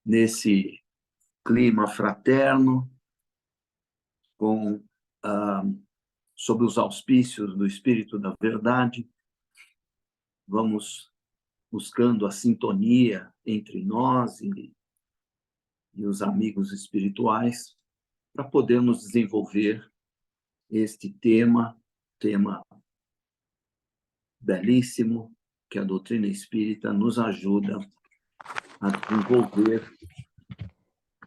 nesse clima fraterno, sob os auspícios do Espírito da Verdade, vamos buscando a sintonia entre nós e os amigos espirituais para podermos desenvolver este tema belíssimo que a doutrina espírita nos ajuda a desenvolver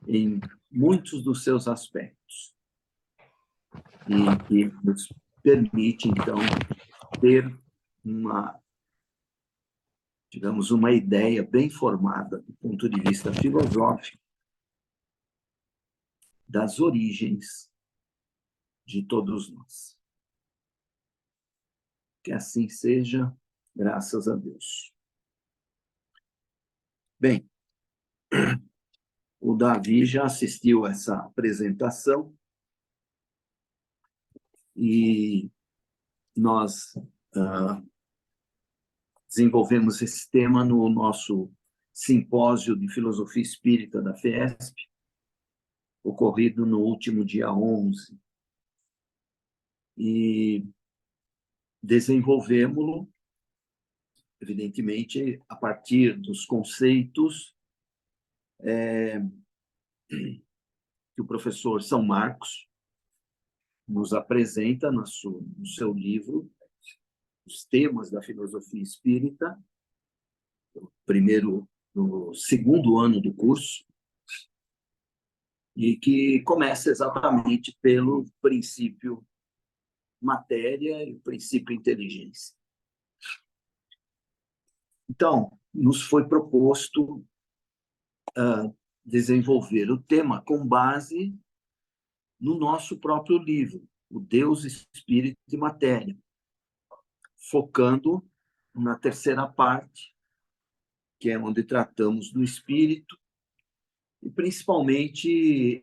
em muitos dos seus aspectos e que nos permite, então, ter digamos, uma ideia bem formada do ponto de vista filosófico das origens de todos nós. Que assim seja, graças a Deus. Bem, o Davi já assistiu a essa apresentação e nós desenvolvemos esse tema no nosso simpósio de filosofia espírita da FIESP, ocorrido no último dia 11. E desenvolvemos-lo, evidentemente, a partir dos conceitos que o professor São Marcos nos apresenta no seu livro, Os Temas da Filosofia Espírita, no segundo ano do curso, e que começa exatamente pelo princípio matéria e o princípio inteligência. Então, nos foi proposto desenvolver o tema com base no nosso próprio livro, O Deus, Espírito e Matéria, focando na terceira parte, que é onde tratamos do espírito, e principalmente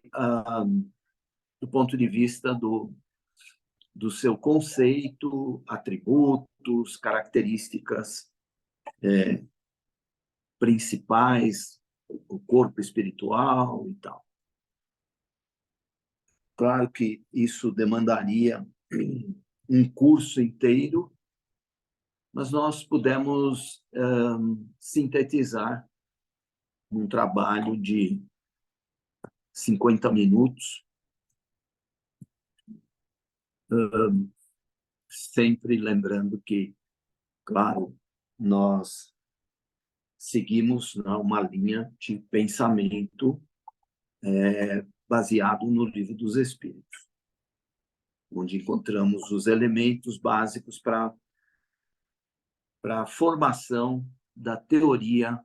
do ponto de vista do seu conceito, atributos, características principais, o corpo espiritual e tal. Claro que isso demandaria um curso inteiro, mas nós pudemos sintetizar num trabalho de 50 minutos, sempre lembrando que, claro, nós seguimos uma linha de pensamento baseado no Livro dos Espíritos, onde encontramos os elementos básicos para a formação da teoria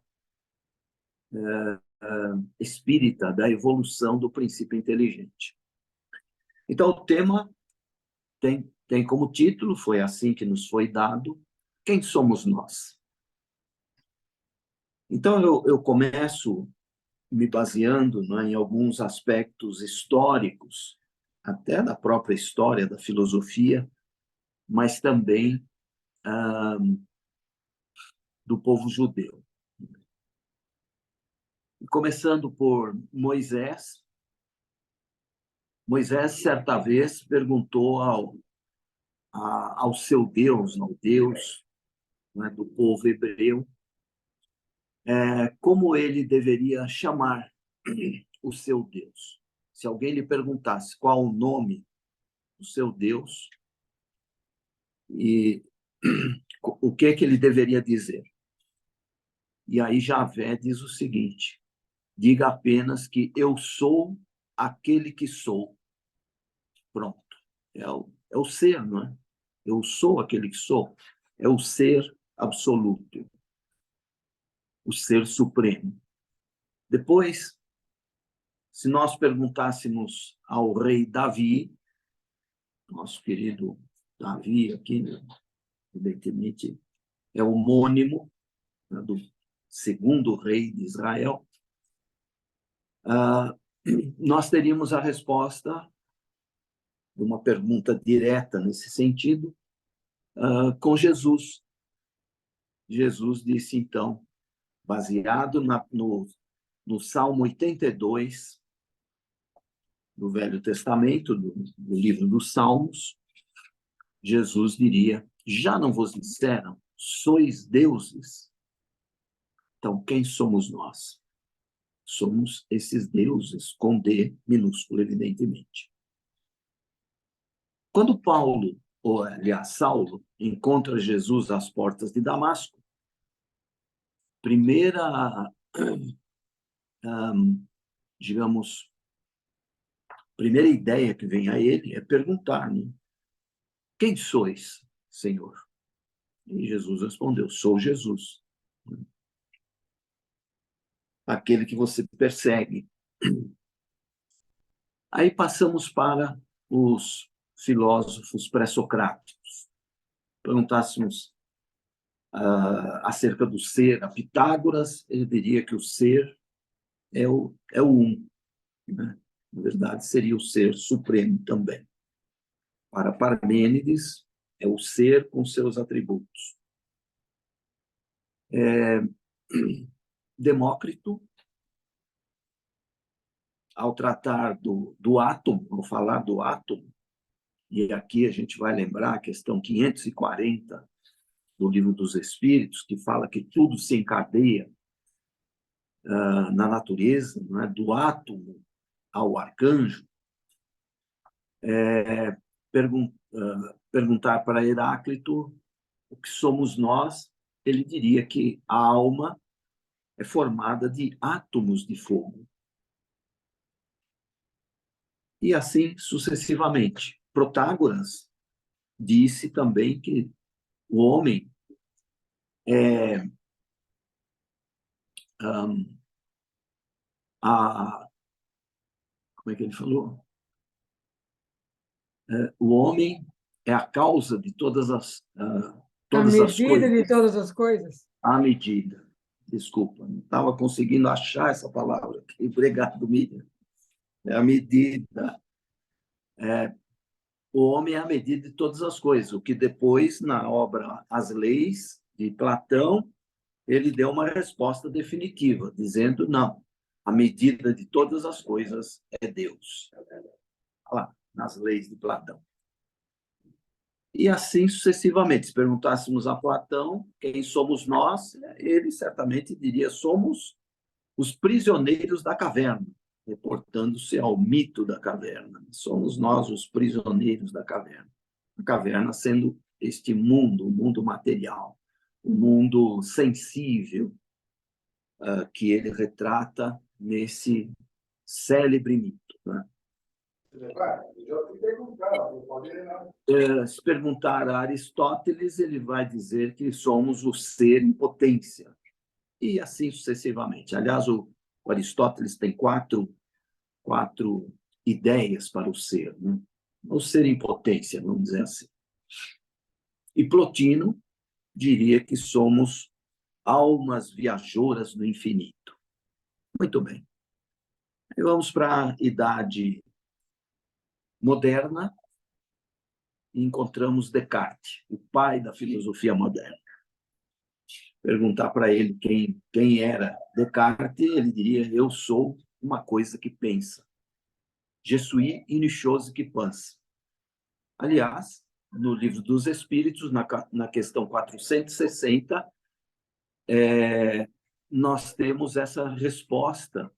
espírita, da evolução do princípio inteligente. Então, o tema tem como título, foi assim que nos foi dado, Quem somos nós? Então, eu começo me baseando em alguns aspectos históricos, até da própria história da filosofia, mas também do povo judeu. Começando por Moisés. Moisés, certa vez, perguntou ao seu Deus, ao Deus, né, do povo hebreu, como ele deveria chamar o seu Deus. Se alguém lhe perguntasse qual o nome do seu Deus e o que ele deveria dizer. E aí Javé diz o seguinte: diga apenas que eu sou aquele que sou. Pronto. É o ser, não é? Eu sou aquele que sou. É o ser absoluto. O ser supremo. Depois, se nós perguntássemos ao rei Davi, nosso querido Davi aqui, né, evidentemente, é homônimo, né, do segundo rei de Israel, nós teríamos a resposta de uma pergunta direta nesse sentido, com Jesus. Jesus disse, então, baseado no Salmo 82, do Velho Testamento, do livro dos Salmos, Jesus diria: já não vos disseram, sois deuses? Então, quem somos nós? Somos esses deuses, com D minúsculo, evidentemente. Quando Paulo, ou aliás, Saulo, encontra Jesus às portas de Damasco, digamos, primeira ideia que vem a ele é perguntar, né? Quem sois, Senhor? E Jesus respondeu: sou Jesus, aquele que você persegue. Aí passamos para os filósofos pré-socráticos. Perguntássemos acerca do ser a Pitágoras, ele diria que o ser é o um, né? Na verdade, seria o ser supremo também. Para Parmênides, é o ser com seus atributos. Demócrito, ao tratar do átomo, ao falar do átomo, e aqui a gente vai lembrar a questão 540 do Livro dos Espíritos, que fala que tudo se encadeia na natureza, né? Do átomo ao arcanjo, perguntar para Heráclito o que somos nós, ele diria que a alma é formada de átomos de fogo. E assim sucessivamente. Protágoras disse também que o homem é como é que ele falou? O homem é a causa de todas as medida coisas. de todas as coisas? A medida. Desculpa, não estava conseguindo achar essa palavra aqui. Obrigado, Miriam. É a medida. O homem é a medida de todas as coisas, o que depois, na obra As Leis, de Platão, ele deu uma resposta definitiva, dizendo: não, a medida de todas as coisas é Deus. Lá, nas Leis de Platão. E assim sucessivamente. Se perguntássemos a Platão quem somos nós, ele certamente diria: somos os prisioneiros da caverna, reportando-se ao mito da caverna. Somos nós os prisioneiros da caverna. A caverna sendo este mundo, o mundo material, o mundo sensível, que ele retrata nesse célebre mito, né? Se perguntar a Aristóteles, ele vai dizer que somos o ser em potência, e assim sucessivamente. Aliás, o Aristóteles tem quatro ideias para o ser, né? O ser em potência, vamos dizer assim. E Plotino diria que somos almas viajoras no infinito. Muito bem. Aí vamos para a idade moderna e encontramos Descartes, o pai da filosofia moderna. Perguntar para ele quem era Descartes, ele diria: eu sou uma coisa que pensa. Je suis une chose qui pense. Aliás, no Livro dos Espíritos, na questão 460, nós temos essa resposta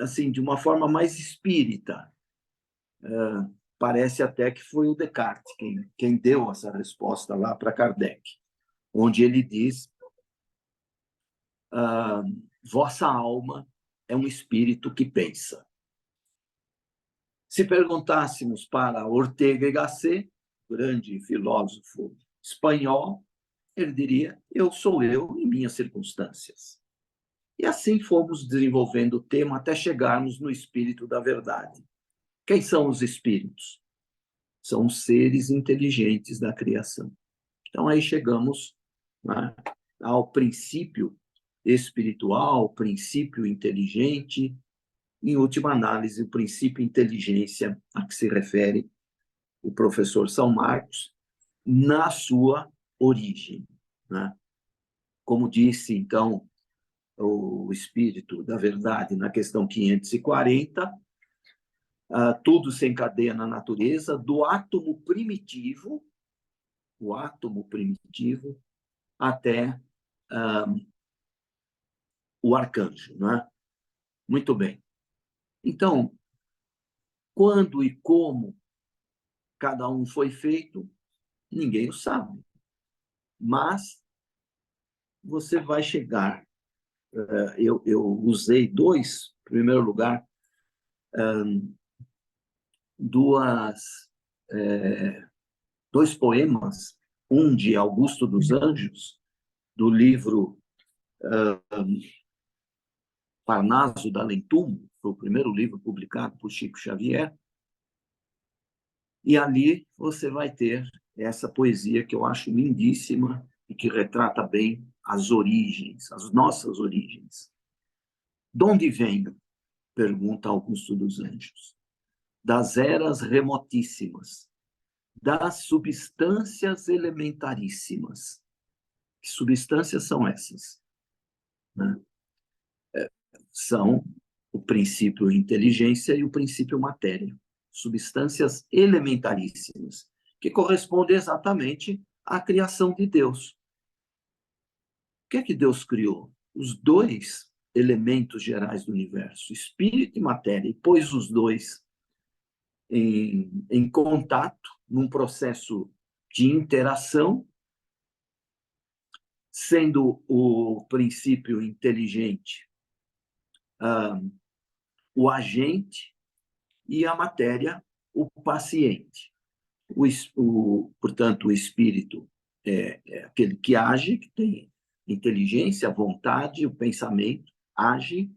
assim, de uma forma mais espírita. Parece até que foi o Descartes quem deu essa resposta lá para Kardec, onde ele diz: vossa alma é um espírito que pensa. Se perguntássemos para Ortega y Gasset, grande filósofo espanhol, ele diria: eu sou eu em minhas circunstâncias. E assim fomos desenvolvendo o tema até chegarmos no espírito da verdade. Quem são os espíritos? São os seres inteligentes da criação. Então aí chegamos, né, ao princípio espiritual, princípio inteligente, em última análise, o princípio inteligência a que se refere o professor São Marcos na sua origem, né? Como disse, então, o Espírito da Verdade, na questão 540, tudo se encadeia na natureza, do átomo primitivo, o átomo primitivo, até o arcanjo, né? Muito bem. Então, quando e como cada um foi feito, ninguém o sabe. Mas você vai chegar. Eu usei dois, em primeiro lugar, dois poemas, um de Augusto dos Anjos, do livro Parnaso da Lentume, foi o primeiro livro publicado por Chico Xavier, e ali você vai ter essa poesia que eu acho lindíssima e que retrata bem as origens, as nossas origens. De onde venho? Pergunta Augusto dos Anjos. Das eras remotíssimas, das substâncias elementaríssimas. Que substâncias são essas? Né? São o princípio inteligência e o princípio matéria. Substâncias elementaríssimas, que correspondem exatamente à criação de Deus. O que é que Deus criou? Os dois elementos gerais do universo, espírito e matéria, e pôs os dois em contato, num processo de interação, sendo o princípio inteligente o agente e a matéria o paciente. Portanto, o espírito é aquele que age, que tem inteligência, vontade, o pensamento, age,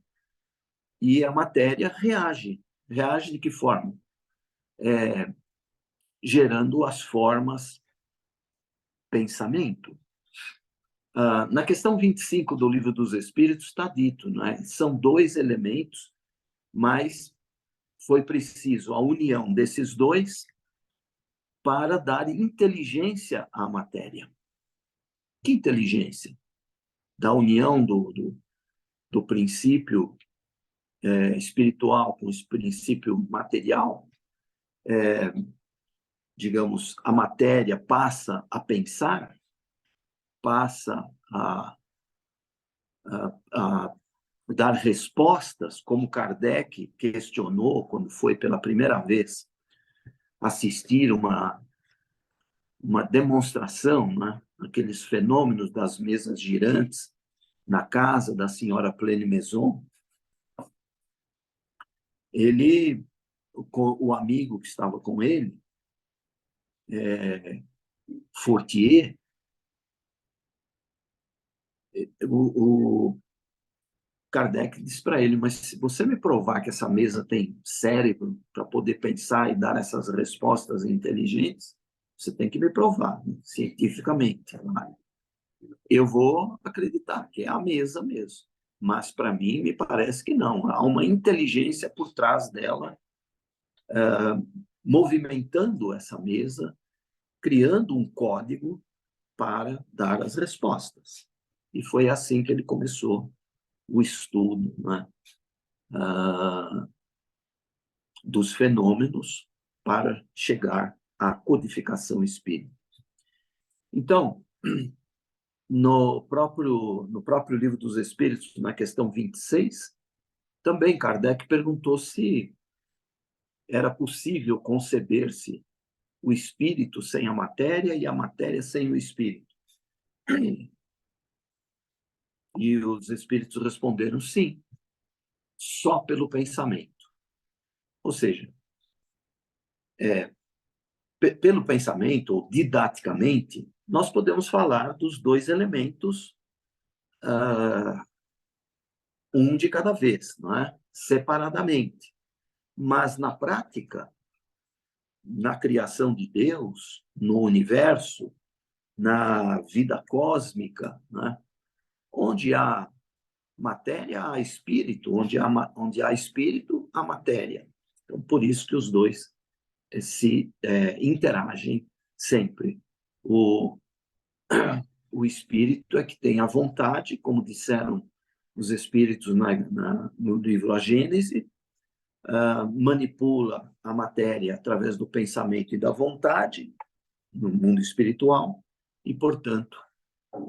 e a matéria reage. Reage de que forma? Gerando as formas pensamento. Na questão 25 do Livro dos Espíritos está dito, não é? São dois elementos, mas foi preciso a união desses dois para dar inteligência à matéria. Que inteligência? Da união do princípio espiritual com o princípio material, digamos, a matéria passa a pensar, passa a dar respostas, como Kardec questionou quando foi pela primeira vez assistir uma demonstração, né? Aqueles fenômenos das mesas girantes na casa da senhora Pleine Maison. Ele, o amigo que estava com ele, Fortier, o Kardec disse para ele, mas se você me provar que essa mesa tem cérebro para poder pensar e dar essas respostas inteligentes, você tem que me provar, né, cientificamente. Eu vou acreditar que é a mesa mesmo, mas para mim me parece que não. Há uma inteligência por trás dela, movimentando essa mesa, criando um código para dar as respostas. E foi assim que ele começou o estudo, né, dos fenômenos para chegar à codificação espírita. Então, no próprio Livro dos Espíritos, na questão 26, também Kardec perguntou se era possível conceber-se o espírito sem a matéria e a matéria sem o espírito. E os espíritos responderam sim, só pelo pensamento. Ou seja, pelo pensamento, ou didaticamente, nós podemos falar dos dois elementos, um de cada vez, não é? Separadamente. Mas, na prática, na criação de Deus, no universo, na vida cósmica, né? Onde há matéria, há espírito, onde há espírito, há matéria. Então, por isso que os dois se interagem sempre. O espírito é que tem a vontade, como disseram os espíritos no livro A Gênese, manipula a matéria através do pensamento e da vontade, no mundo espiritual, e, portanto,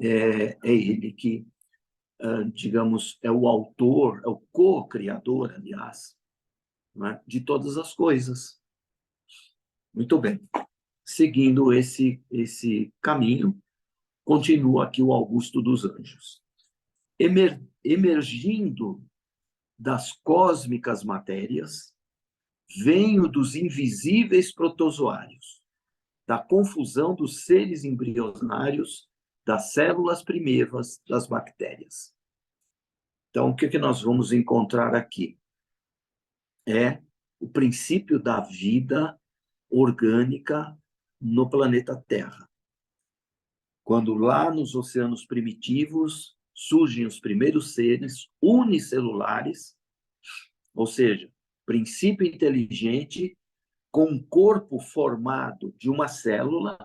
é ele que, digamos, é o autor, é o co-criador, aliás, né, de todas as coisas. Muito bem. Seguindo esse caminho, continua aqui o Augusto dos Anjos. Emergindo das cósmicas matérias, venho dos invisíveis protozoários, da confusão dos seres embrionários, das células primeiras das bactérias. Então, o que nós vamos encontrar aqui? É o princípio da vida orgânica no planeta Terra. Quando lá nos oceanos primitivos surgem os primeiros seres unicelulares, ou seja, princípio inteligente com um corpo formado de uma célula,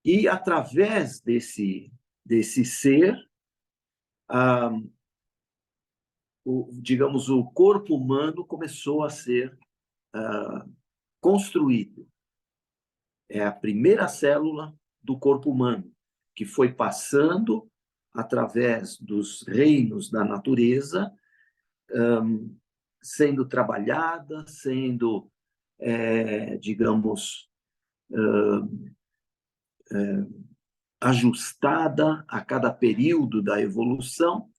e através desse ser, digamos, o corpo humano começou a ser construído. É a primeira célula do corpo humano, que foi passando através dos reinos da natureza, sendo trabalhada, sendo, digamos, ajustada a cada período da evolução,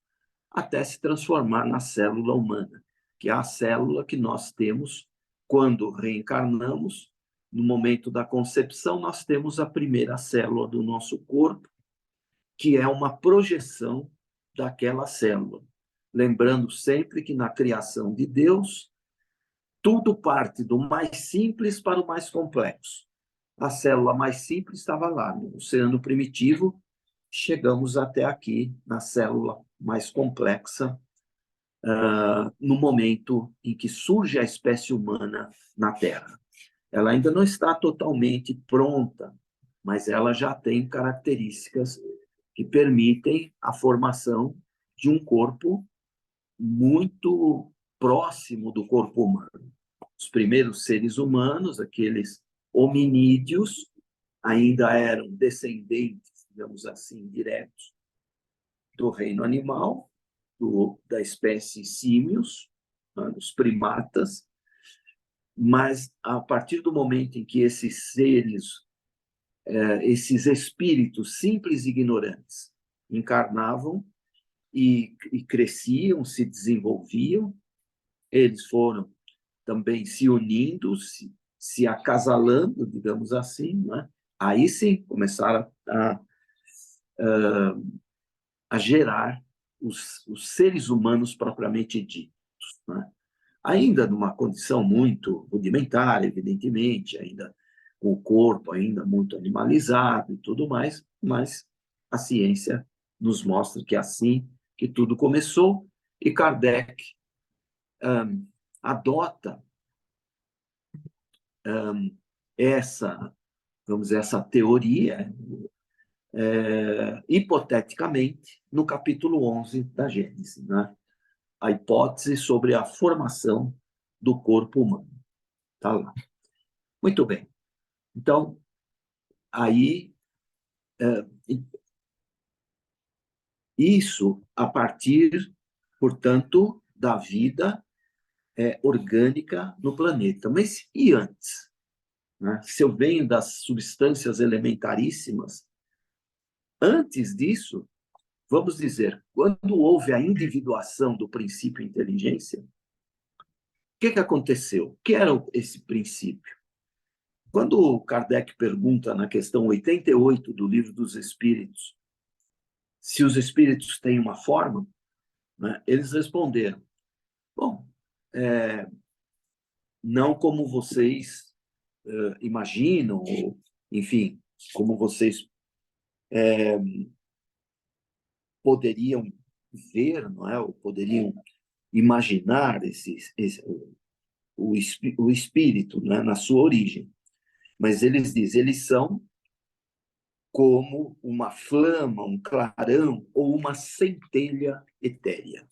até se transformar na célula humana, que é a célula que nós temos quando reencarnamos. No momento da concepção, nós temos a primeira célula do nosso corpo, que é uma projeção daquela célula. Lembrando sempre que na criação de Deus, tudo parte do mais simples para o mais complexo. A célula mais simples estava lá, no oceano primitivo, chegamos até aqui, na célula mais complexa, no momento em que surge a espécie humana na Terra. Ela ainda não está totalmente pronta, mas ela já tem características que permitem a formação de um corpo muito próximo do corpo humano. Os primeiros seres humanos, aqueles hominídeos, ainda eram descendentes, digamos assim, diretos do reino animal, da espécie símios, os primatas, mas a partir do momento em que esses seres, esses espíritos simples e ignorantes, encarnavam e cresciam, se desenvolviam, eles foram também se unindo, se acasalando, digamos assim, né? Aí sim começaram a gerar os seres humanos propriamente ditos, né? Ainda numa condição muito rudimentar, evidentemente, ainda com o corpo ainda muito animalizado e tudo mais, mas a ciência nos mostra que é assim que tudo começou, e Kardec adota vamos dizer, essa teoria, hipoteticamente, no capítulo 11 da Gênesis, né? A hipótese sobre a formação do corpo humano. Está lá. Muito bem. Então, aí, isso a partir, portanto, da vida orgânica no planeta. Mas e antes? Né? Se eu venho das substâncias elementaríssimas, antes disso, vamos dizer, quando houve a individuação do princípio inteligência, o que aconteceu? O que era esse princípio? Quando Kardec pergunta na questão 88 do Livro dos Espíritos, se os espíritos têm uma forma, né, eles responderam, bom, não como vocês imaginam, ou, enfim, como vocês poderiam ver, não é? Ou poderiam imaginar o espírito, né, na sua origem. Mas eles dizem, eles são como uma flama, um clarão ou uma centelha etérea.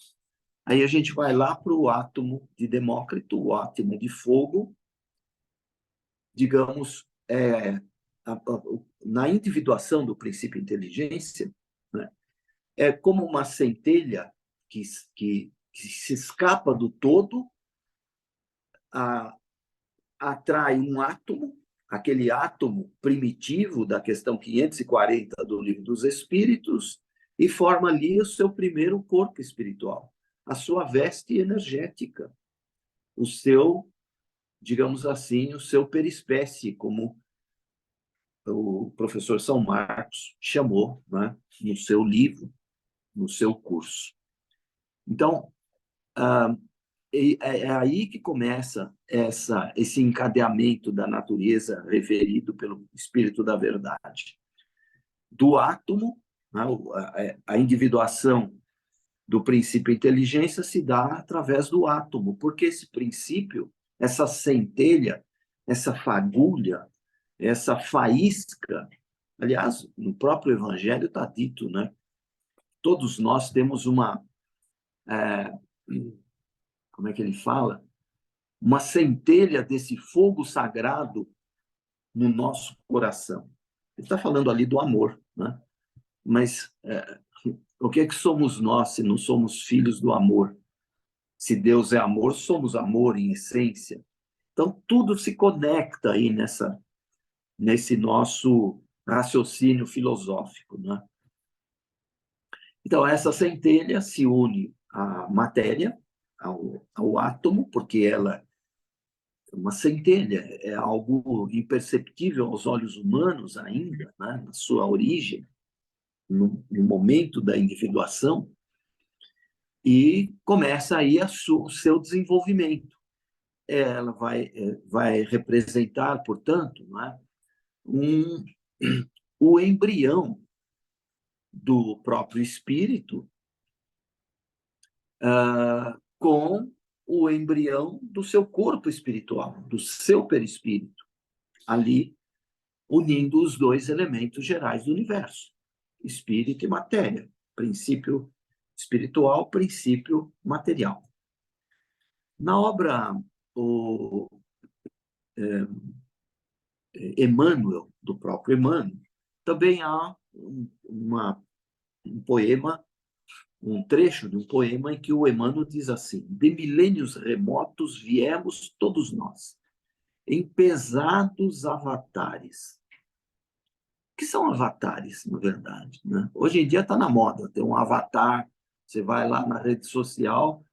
Aí a gente vai lá para o átomo de Demócrito, o átomo de fogo, digamos, na individuação do princípio inteligência, né, é como uma centelha que se escapa do todo, atrai um átomo, aquele átomo primitivo da questão 540 do Livro dos Espíritos, e forma ali o seu primeiro corpo espiritual, a sua veste energética, o seu, digamos assim, o seu perispécie, como o professor São Marcos chamou, né, no seu livro, no seu curso. Então, é aí que começa esse encadeamento da natureza referido pelo Espírito da Verdade. Do átomo, né, a individuação do princípio inteligência se dá através do átomo, porque esse princípio, essa centelha, essa fagulha, essa faísca, aliás, no próprio Evangelho está dito, né? Todos nós temos como é que ele fala? Uma centelha desse fogo sagrado no nosso coração. Ele está falando ali do amor, né? Mas o que é que somos nós se não somos filhos do amor? Se Deus é amor, somos amor em essência. Então, tudo se conecta aí nesse nosso raciocínio filosófico, né? Então, essa centelha se une à matéria, ao átomo, porque ela é uma centelha, é algo imperceptível aos olhos humanos ainda, né? Na sua origem, no momento da individuação, e começa aí o seu desenvolvimento. Ela vai representar, portanto, né, o embrião do próprio espírito com o embrião do seu corpo espiritual, do seu perispírito, ali unindo os dois elementos gerais do universo, espírito e matéria, princípio espiritual, princípio material. Na obra o Emmanuel, do próprio Emmanuel, também há um poema, um trecho de um poema em que o Emmanuel diz assim: de milênios remotos viemos todos nós, em pesados avatares. O que são avatares, na verdade, né? Hoje em dia está na moda, tem um avatar, você vai lá na rede social,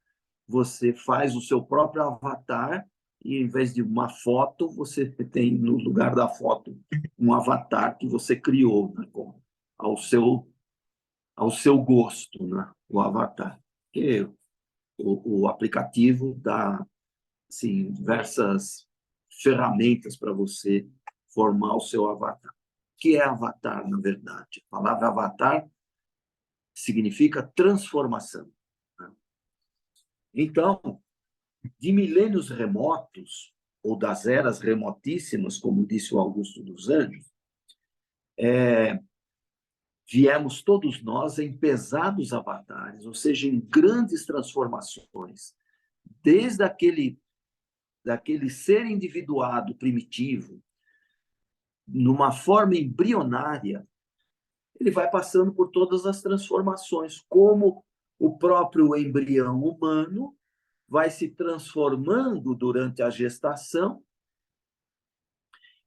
você faz o seu próprio avatar e, em vez de uma foto, você tem, no lugar da foto, um avatar que você criou, né, ao seu gosto, né, o avatar. Que o aplicativo dá assim, diversas ferramentas para você formar o seu avatar. O que é avatar, na verdade? A palavra avatar significa transformação, né? Então, de milênios remotos, ou das eras remotíssimas, como disse o Augusto dos Anjos, viemos todos nós em pesados avatares, ou seja, em grandes transformações, desde daquele ser individuado primitivo, numa forma embrionária, ele vai passando por todas as transformações, como o próprio embrião humano vai se transformando durante a gestação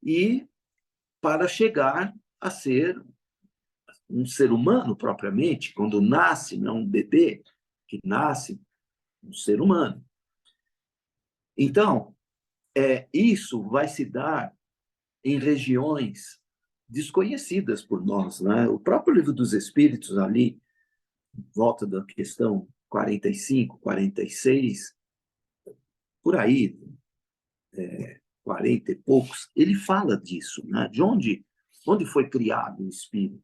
e para chegar a ser um ser humano propriamente, quando nasce, não um bebê, que nasce um ser humano. Então, isso vai se dar em regiões desconhecidas por nós, né? O próprio Livro dos Espíritos, ali, volta da questão 45, 46, por aí, 40 e poucos, ele fala disso, né? De onde foi criado o espírito.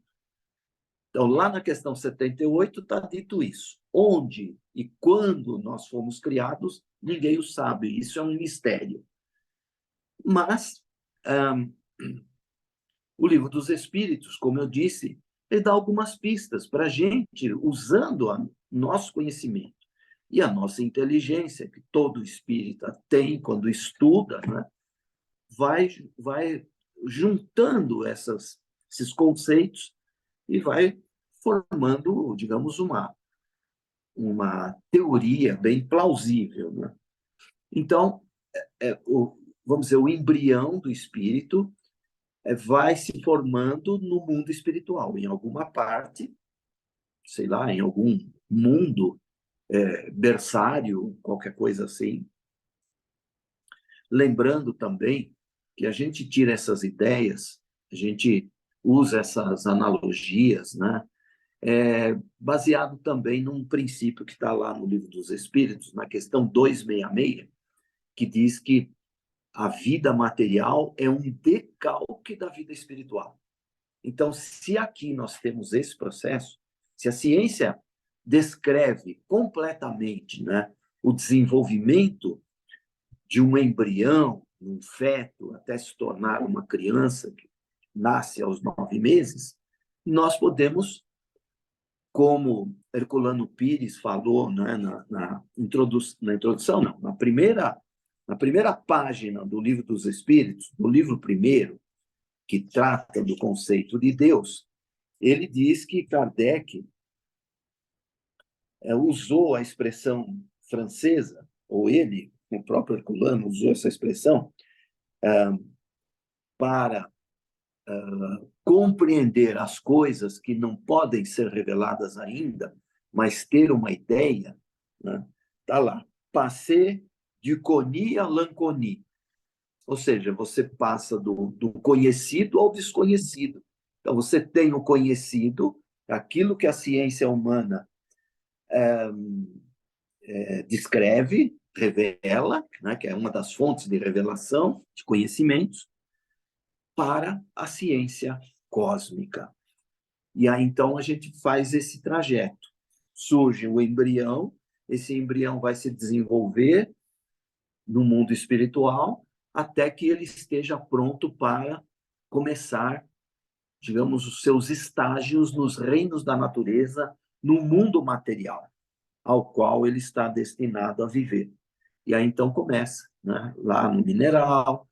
Então, lá na questão 78 está dito isso. Onde e quando nós fomos criados, ninguém o sabe. Isso é um mistério. Mas O Livro dos Espíritos, como eu disse, ele dá algumas pistas para a gente, usando o nosso conhecimento e a nossa inteligência, que todo espírita tem quando estuda, né? vai juntando esses conceitos e vai formando, digamos, uma teoria bem plausível, né? Então, vamos dizer, o embrião do espírito vai se formando no mundo espiritual, em alguma parte, sei lá, em algum mundo berçário, qualquer coisa assim. Lembrando também que a gente tira essas ideias, a gente usa essas analogias, né? Baseado também num princípio que está lá no Livro dos Espíritos, na questão 266, que diz que a vida material é um decalque da vida espiritual. Então, se aqui nós temos esse processo, se a ciência descreve completamente, né, o desenvolvimento de um embrião, um feto, até se tornar uma criança que nasce aos 9 meses, nós podemos, como Herculano Pires falou, né, na introdução, não, na primeira página do Livro dos Espíritos, do livro primeiro, que trata do conceito de Deus, ele diz que Kardec usou a expressão francesa, ou ele, o próprio Herculano, usou essa expressão para compreender as coisas que não podem ser reveladas ainda, mas ter uma ideia, né? Tá lá, passer du connu à l'inconnu, ou seja, você passa do conhecido ao desconhecido. Então, você tem o conhecido, aquilo que a ciência humana descreve, revela, né, que é uma das fontes de revelação de conhecimentos, para a ciência cósmica. E aí, então, a gente faz esse trajeto. Surge o embrião, esse embrião vai se desenvolver no mundo espiritual até que ele esteja pronto para começar, digamos, os seus estágios nos reinos da natureza, no mundo material, ao qual ele está destinado a viver. E aí, então, começa, né? Lá no mineral,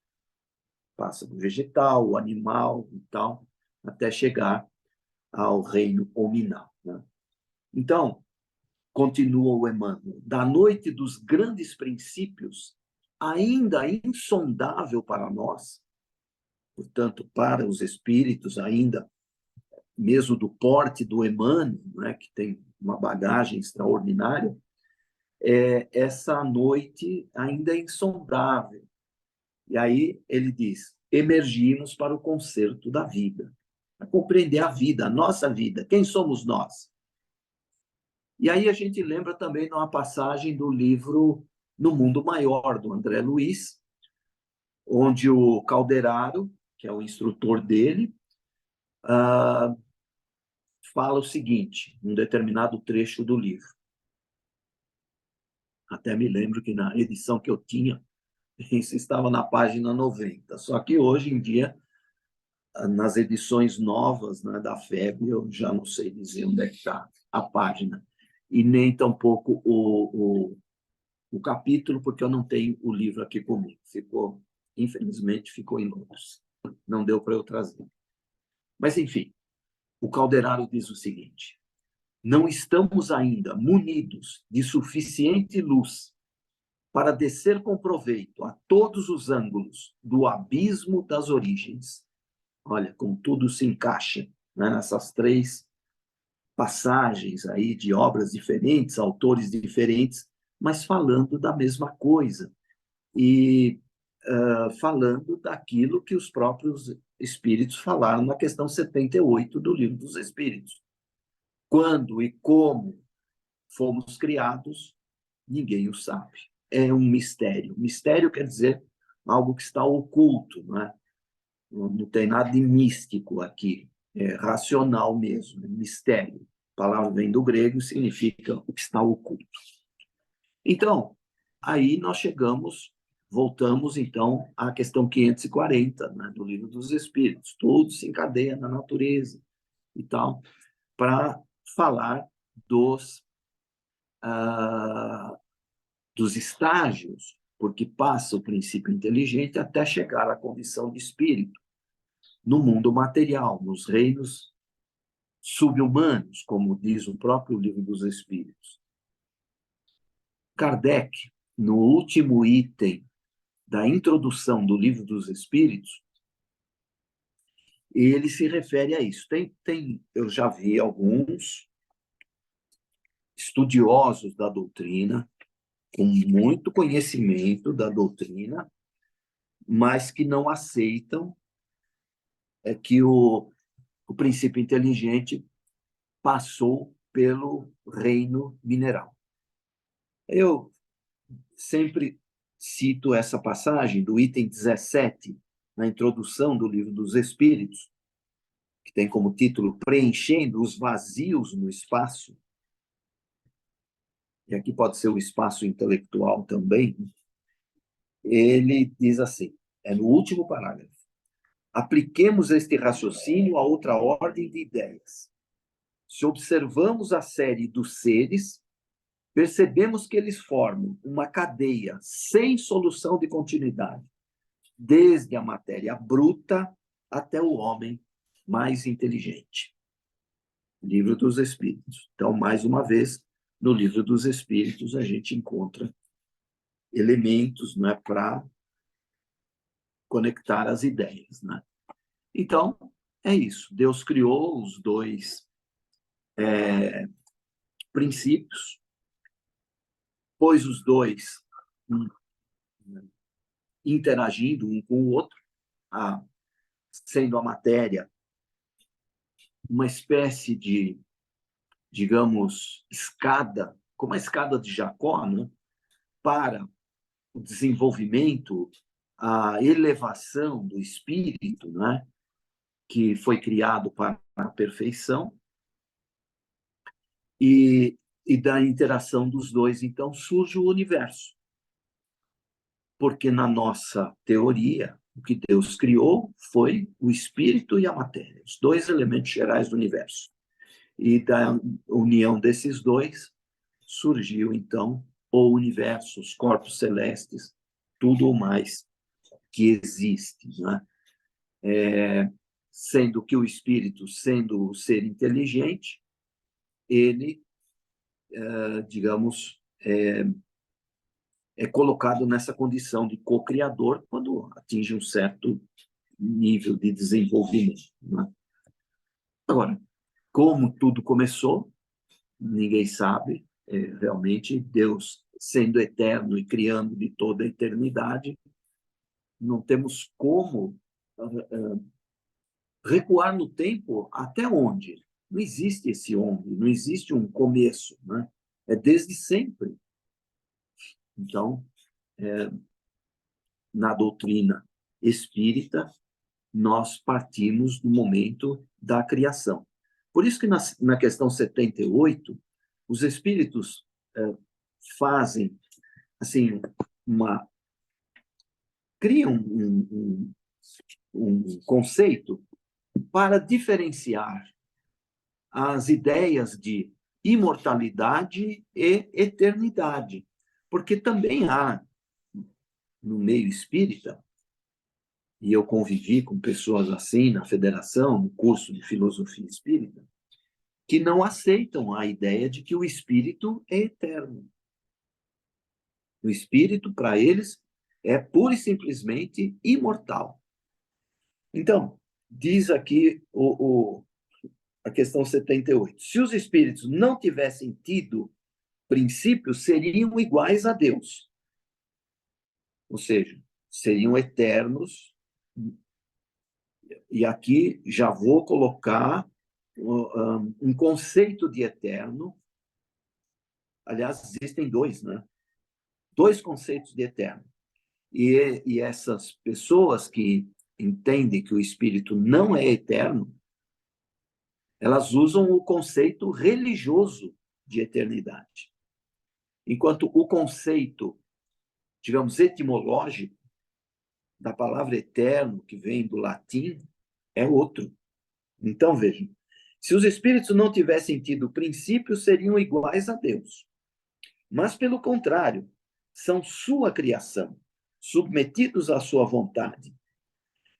passa do vegetal, o animal e tal, até chegar ao reino hominal, né? Então, continua o Emmanuel, da noite dos grandes princípios, ainda insondável para nós, portanto, para os espíritos ainda, mesmo do porte do Emmanuel, né, que tem uma bagagem extraordinária, essa noite ainda é insondável. E aí ele diz, emergimos para o concerto da vida, para compreender a vida, a nossa vida, quem somos nós? E aí a gente lembra também de uma passagem do livro No Mundo Maior, do André Luiz, onde o Calderaro, que é o instrutor dele, fala o seguinte, num determinado trecho do livro. Até me lembro que na edição que eu tinha, isso estava na página 90. Só que hoje em dia, nas edições novas, né, da FEB, eu já não sei dizer onde é que está a página. E nem tampouco o capítulo, porque eu não tenho o livro aqui comigo. Infelizmente, ficou em Londres. Não deu para eu trazer. Mas, enfim, o Calderaro diz o seguinte, não estamos ainda munidos de suficiente luz para descer com proveito a todos os ângulos do abismo das origens. Olha, como tudo se encaixa, né, nessas 3 passagens aí de obras diferentes, autores diferentes, mas falando da mesma coisa. E falando daquilo que os próprios espíritos falaram na questão 78 do Livro dos Espíritos. Quando e como fomos criados, ninguém o sabe. É um mistério. Mistério quer dizer algo que está oculto, não é? Não tem nada de místico aqui, é racional mesmo, é mistério. A palavra vem do grego e significa o que está oculto. Então, aí nós chegamos voltamos, então, à questão 540, né, do Livro dos Espíritos. Tudo se encadeia na natureza e tal, para falar dos estágios, porque passa o princípio inteligente até chegar à condição de espírito, no mundo material, nos reinos subhumanos, como diz o próprio Livro dos Espíritos. Kardec, no último item da introdução do Livro dos Espíritos, ele se refere a isso. Eu já vi alguns estudiosos da doutrina, com muito conhecimento da doutrina, mas que não aceitam que o princípio inteligente passou pelo reino mineral. Eu sempre cito essa passagem do item 17, na introdução do Livro dos Espíritos, que tem como título Preenchendo os Vazios no Espaço, e aqui pode ser o espaço intelectual também. Ele diz assim, é no último parágrafo: apliquemos este raciocínio a outra ordem de ideias. Se observamos a série dos seres, percebemos que eles formam uma cadeia sem solução de continuidade, desde a matéria bruta até o homem mais inteligente. Livro dos Espíritos. Então, mais uma vez, no Livro dos Espíritos, a gente encontra elementos, né, para conectar as ideias, né? Então, é isso. Deus criou os dois princípios, pôs os dois interagindo um com o outro, sendo a matéria uma espécie de, digamos, escada, como a escada de Jacó, né, para o desenvolvimento, a elevação do espírito, né, que foi criado para a perfeição, e da interação dos dois, então, surge o universo. Porque na nossa teoria, o que Deus criou foi o espírito e a matéria, os dois elementos gerais do universo. E da união desses dois surgiu, então, o universo, os corpos celestes, tudo o mais que existe, né? Sendo que o espírito, sendo o ser inteligente, ele, digamos, é colocado nessa condição de co-criador quando atinge um certo nível de desenvolvimento, né? Agora, como tudo começou, ninguém sabe. Realmente, Deus, sendo eterno e criando de toda a eternidade, não temos como recuar no tempo até onde. Não existe esse onde, não existe um começo, né? É desde sempre. Então, na doutrina espírita, nós partimos do momento da criação. Por isso que na questão 78, os espíritos fazem assim criam um conceito para diferenciar as ideias de imortalidade e eternidade, porque também há no meio espírita, e eu convivi com pessoas assim na federação, no curso de filosofia espírita, que não aceitam a ideia de que o espírito é eterno. O espírito, para eles, é pura e simplesmente imortal. Então, diz aqui a questão 78. Se os espíritos não tivessem tido princípios, seriam iguais a Deus. Ou seja, seriam eternos. E aqui já vou colocar um conceito de eterno. Aliás, existem dois, né? Dois conceitos de eterno. E essas pessoas que entendem que o espírito não é eterno, elas usam o conceito religioso de eternidade. Enquanto o conceito digamos, etimológico da palavra eterno, que vem do latim, é outro. Então, vejam, se os espíritos não tivessem tido princípio, seriam iguais a Deus. Mas, pelo contrário, são sua criação, submetidos à sua vontade.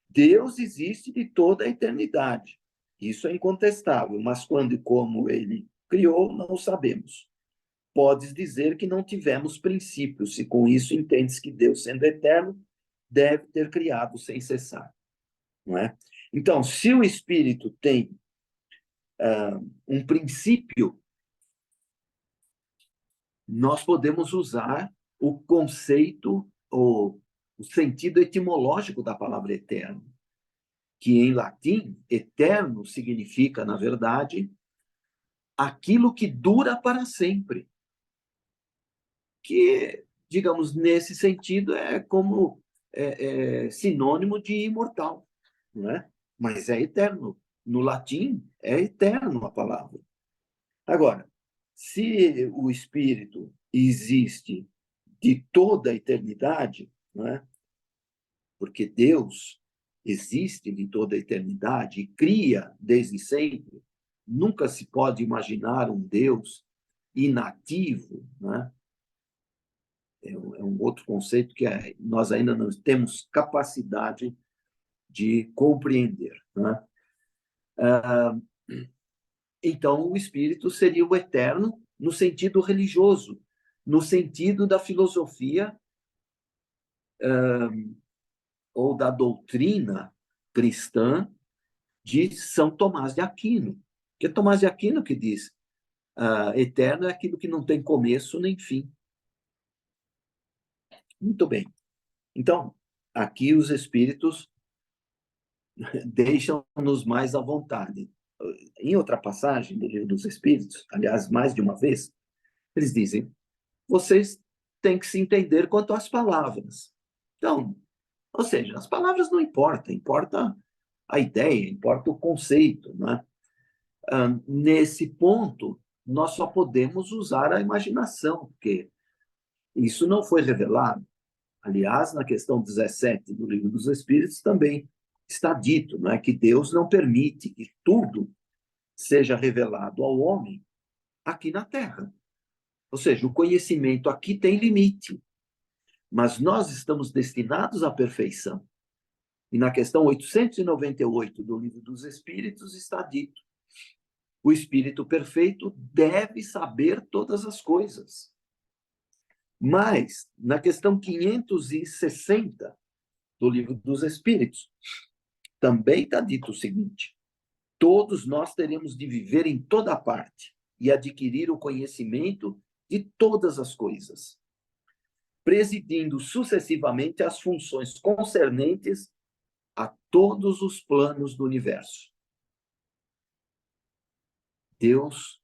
Deus existe de toda a eternidade. Isso é incontestável, mas quando e como ele criou, não o sabemos. Podes dizer que não tivemos princípio, se com isso entendes que Deus, sendo eterno, deve ter criado sem cessar, não é? Então, se o Espírito tem um princípio, nós podemos usar o conceito, o sentido etimológico da palavra eterno, que em latim, eterno significa, na verdade, aquilo que dura para sempre. Que, digamos, nesse sentido, é como sinônimo de imortal, não é? Mas é eterno. No latim, é eterno a palavra. Agora, se o Espírito existe de toda a eternidade, não é? Porque Deus existe de toda a eternidade e cria desde sempre, nunca se pode imaginar um Deus inativo, não é? É um outro conceito que nós ainda não temos capacidade de compreender, né? Então, o espírito seria o eterno no sentido religioso, no sentido da filosofia ou da doutrina cristã de São Tomás de Aquino. Que é Tomás de Aquino que diz: eterno é aquilo que não tem começo nem fim. Muito bem. Então, aqui os espíritos deixam-nos mais à vontade. Em outra passagem do Livro dos Espíritos, aliás, mais de uma vez, eles dizem: vocês têm que se entender quanto às palavras. Então, ou seja, as palavras não importam, importa a ideia, importa o conceito, né? Nesse ponto, nós só podemos usar a imaginação, porque isso não foi revelado. Aliás, na questão 17 do Livro dos Espíritos também está dito, não é, que Deus não permite que tudo seja revelado ao homem aqui na Terra. Ou seja, o conhecimento aqui tem limite, mas nós estamos destinados à perfeição. E na questão 898 do Livro dos Espíritos está dito: o espírito perfeito deve saber todas as coisas. Mas, na questão 560 do Livro dos Espíritos, também está dito o seguinte: todos nós teremos de viver em toda parte e adquirir o conhecimento de todas as coisas, presidindo sucessivamente as funções concernentes a todos os planos do universo. Deus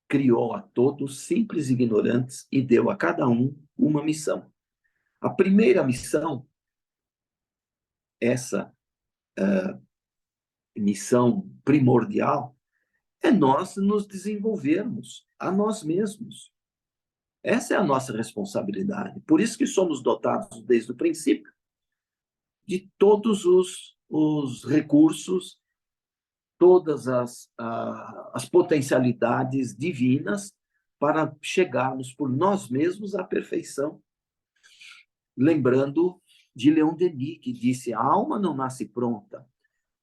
criou a todos simples e ignorantes e deu a cada um uma missão. A primeira missão, essa missão primordial, é nós nos desenvolvermos a nós mesmos. Essa é a nossa responsabilidade. Por isso que somos dotados, desde o princípio, de todos os recursos, todas as potencialidades divinas para chegarmos por nós mesmos à perfeição. Lembrando de Leon Denis, que disse: a alma não nasce pronta,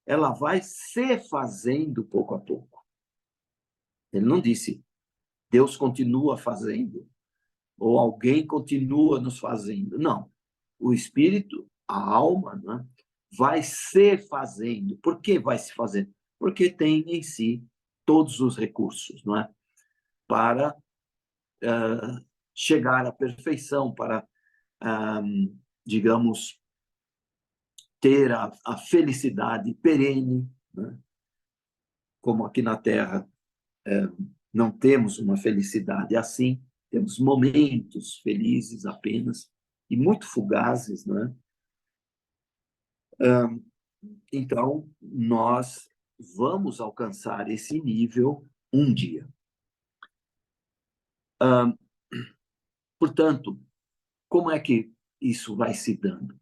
ela vai se fazendo pouco a pouco. Ele não disse: Deus continua fazendo, ou alguém continua nos fazendo. Não. O espírito, a alma, né, vai se fazendo. Por que vai se fazendo? Porque tem em si todos os recursos, não é? Para chegar à perfeição, para, digamos, ter a felicidade perene, né? Como aqui na Terra não temos uma felicidade assim, temos momentos felizes apenas, e muito fugazes, né? Então, nós vamos alcançar esse nível um dia. Portanto, como é que isso vai se dando?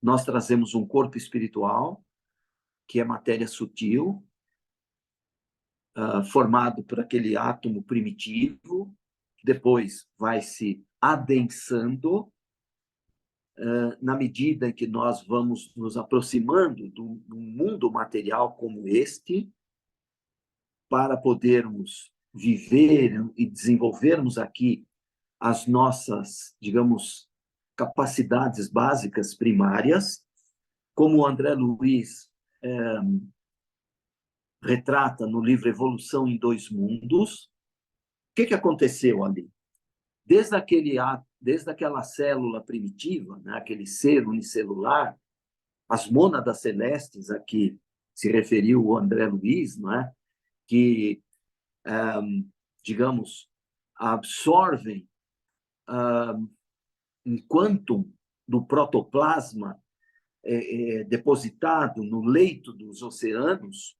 Nós trazemos um corpo espiritual, que é matéria sutil, formado por aquele átomo primitivo, depois vai se adensando, na medida em que nós vamos nos aproximando do mundo material como este, para podermos viver e desenvolvermos aqui as nossas, digamos, capacidades básicas primárias, como o André Luiz retrata no livro Evolução em Dois Mundos. O que aconteceu ali? Desde aquela célula primitiva, né, aquele ser unicelular, as mônadas celestes a que se referiu o André Luiz, não é? Que, digamos, absorvem um quantum do protoplasma depositado no leito dos oceanos,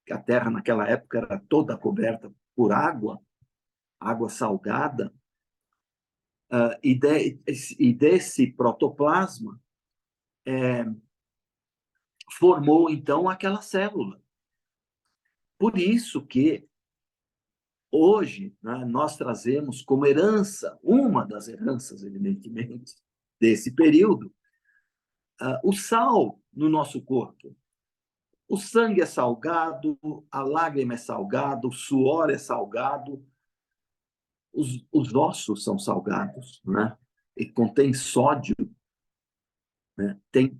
que a Terra naquela época era toda coberta por água, água salgada, e desse protoplasma formou, então, aquela célula. Por isso que, hoje, né, nós trazemos como herança, uma das heranças, evidentemente, desse período, o sal no nosso corpo. O sangue é salgado, a lágrima é salgada, o suor é salgado, os ossos são salgados, né? E contém sódio, né? Tem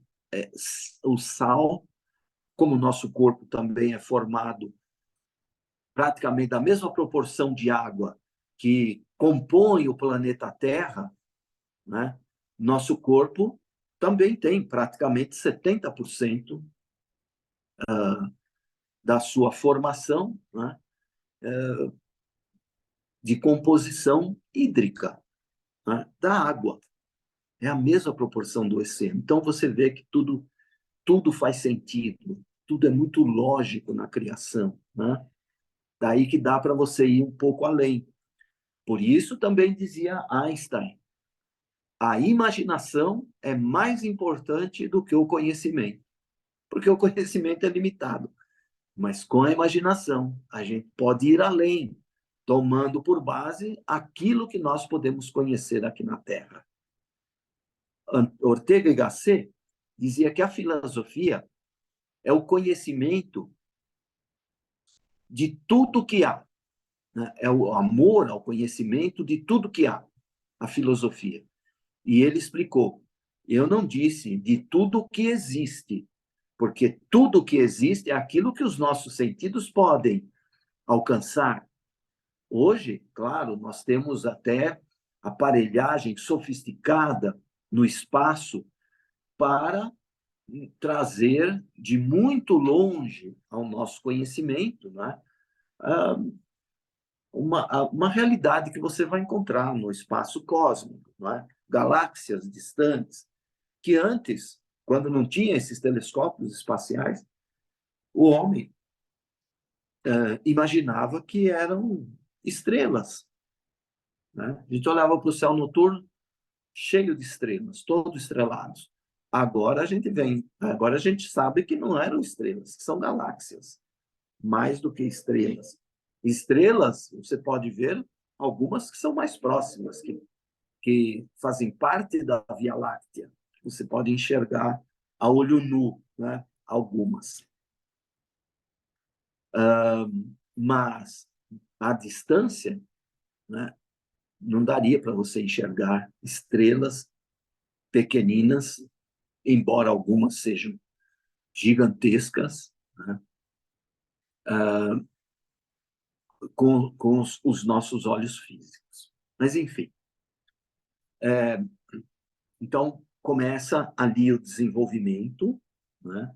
o sal, como o nosso corpo também é formado praticamente da mesma proporção de água que compõe o planeta Terra, né? Nosso corpo também tem praticamente 70% da sua formação, né, de composição hídrica, né, da água. É a mesma proporção do oceano. Então, você vê que tudo faz sentido, tudo é muito lógico na criação, né? Daí que dá para você ir um pouco além. Por isso, também dizia Einstein, a imaginação é mais importante do que o conhecimento, porque o conhecimento é limitado. Mas com a imaginação, a gente pode ir além, tomando por base aquilo que nós podemos conhecer aqui na Terra. Ortega y Gasset dizia que a filosofia é o conhecimento de tudo que há, né? É o amor ao conhecimento de tudo que há, a filosofia. E ele explicou, eu não disse de tudo que existe, porque tudo que existe é aquilo que os nossos sentidos podem alcançar. Hoje, claro, nós temos até aparelhagem sofisticada no espaço para trazer de muito longe ao nosso conhecimento, né, uma realidade que você vai encontrar no espaço cósmico, né? Galáxias distantes, que antes, quando não tinha esses telescópios espaciais, o homem imaginava que eram estrelas, né? A gente olhava para o céu noturno cheio de estrelas, todos estrelados. Agora a gente sabe que não eram estrelas, que são galáxias, mais do que estrelas. Estrelas, você pode ver algumas que são mais próximas, que fazem parte da Via Láctea. Você pode enxergar a olho nu, né? Algumas. Mas à distância, né? Não daria para você enxergar estrelas pequeninas, embora algumas sejam gigantescas, né? Com os nossos olhos físicos. Mas, enfim. Então, começa ali o desenvolvimento, né,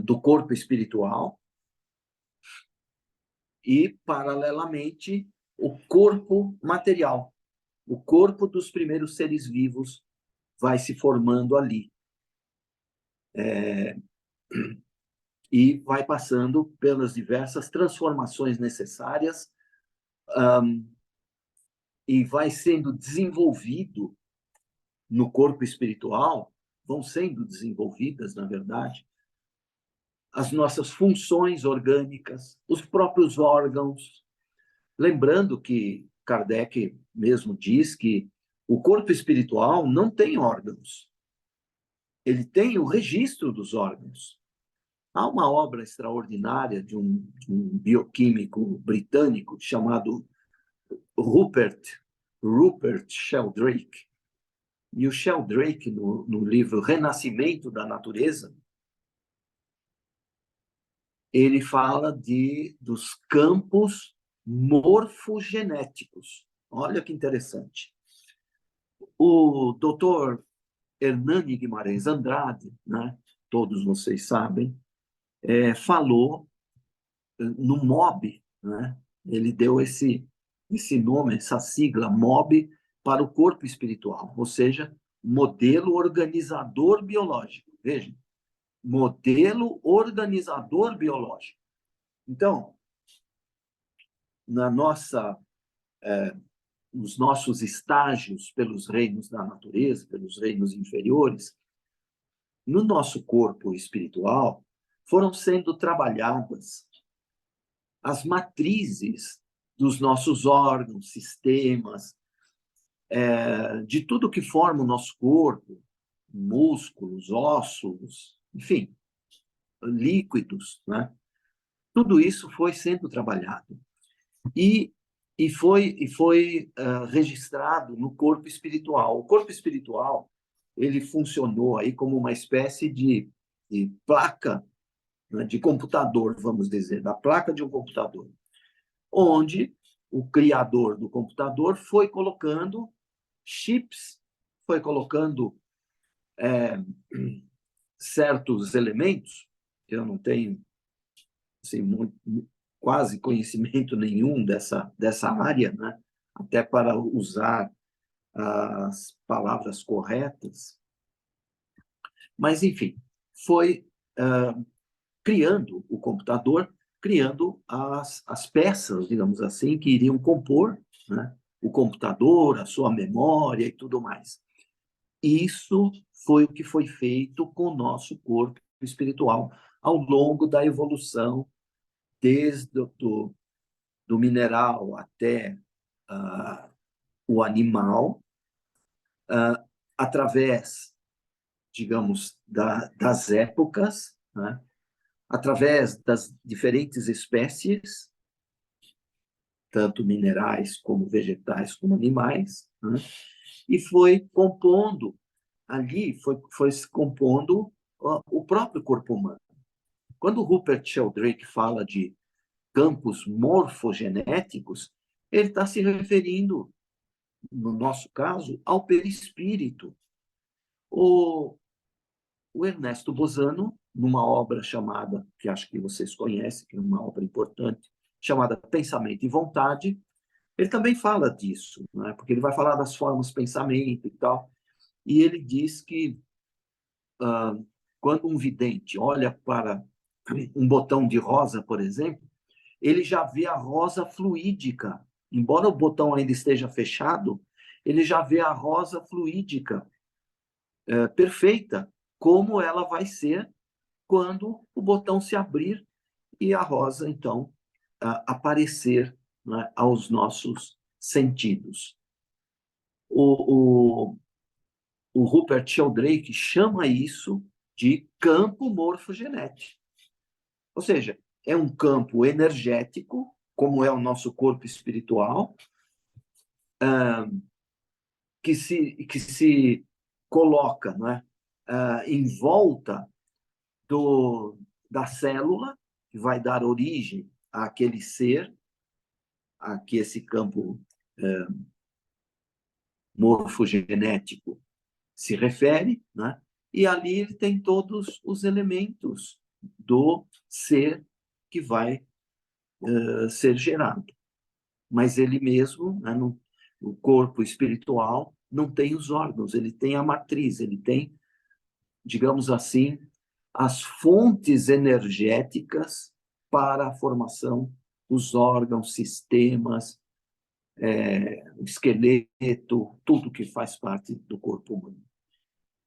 do corpo espiritual e, paralelamente, o corpo material. O corpo dos primeiros seres vivos vai se formando ali. E vai passando pelas diversas transformações necessárias e vai sendo desenvolvido no corpo espiritual, vão sendo desenvolvidas, na verdade, as nossas funções orgânicas, os próprios órgãos. Lembrando que Kardec mesmo diz que o corpo espiritual não tem órgãos, ele tem o registro dos órgãos. Há uma obra extraordinária de um bioquímico britânico chamado Rupert Sheldrake. E o Sheldrake, no livro Renascimento da Natureza, ele fala dos campos morfogenéticos. Olha que interessante. O doutor Hernani Guimarães Andrade, né, todos vocês sabem, falou no MOB, né, ele deu esse nome, essa sigla MOB, para o corpo espiritual, ou seja, modelo organizador biológico. Vejam, modelo organizador biológico. Então, nos nossos estágios pelos reinos da natureza, pelos reinos inferiores, no nosso corpo espiritual, foram sendo trabalhadas as matrizes dos nossos órgãos, sistemas, de tudo que forma o nosso corpo, músculos, ossos, enfim, líquidos, né? Tudo isso foi sendo trabalhado e foi registrado no corpo espiritual. O corpo espiritual ele funcionou aí como uma espécie de placa, né, de computador, vamos dizer, da placa de um computador, onde o criador do computador foi colocando chips, foi colocando certos elementos. Eu não tenho assim, quase conhecimento nenhum dessa área, né? Até para usar as palavras corretas. Mas, enfim, foi criando o computador, criando as peças, digamos assim, que iriam compor, né, o computador, a sua memória e tudo mais. Isso foi o que foi feito com o nosso corpo espiritual ao longo da evolução, desde do mineral até o animal, através, digamos, das épocas, né? Através das diferentes espécies, tanto minerais como vegetais como animais, né? E foi compondo, ali foi se compondo o próprio corpo humano. Quando o Rupert Sheldrake fala de campos morfogenéticos, ele está se referindo, no nosso caso, ao perispírito. O Ernesto Bozano, numa obra chamada, que acho que vocês conhecem, que é uma obra importante, chamada Pensamento e Vontade, ele também fala disso, né? Porque ele vai falar das formas pensamento e tal, e ele diz que quando um vidente olha para um botão de rosa, por exemplo, ele já vê a rosa fluídica. Embora o botão ainda esteja fechado, ele já vê a rosa fluídica, perfeita, como ela vai ser quando o botão se abrir e a rosa, então, aparecer, né, aos nossos sentidos. O Rupert Sheldrake chama isso de campo morfogenético. Ou seja, é um campo energético, como é o nosso corpo espiritual, que se coloca, né, em volta da célula, que vai dar origem àquele ser, a que esse campo morfogenético se refere, né? E ali ele tem todos os elementos do ser que vai ser gerado. Mas ele mesmo, né, o corpo espiritual, não tem os órgãos, ele tem a matriz, ele tem, digamos assim, as fontes energéticas para a formação dos órgãos, sistemas, o esqueleto, tudo que faz parte do corpo humano.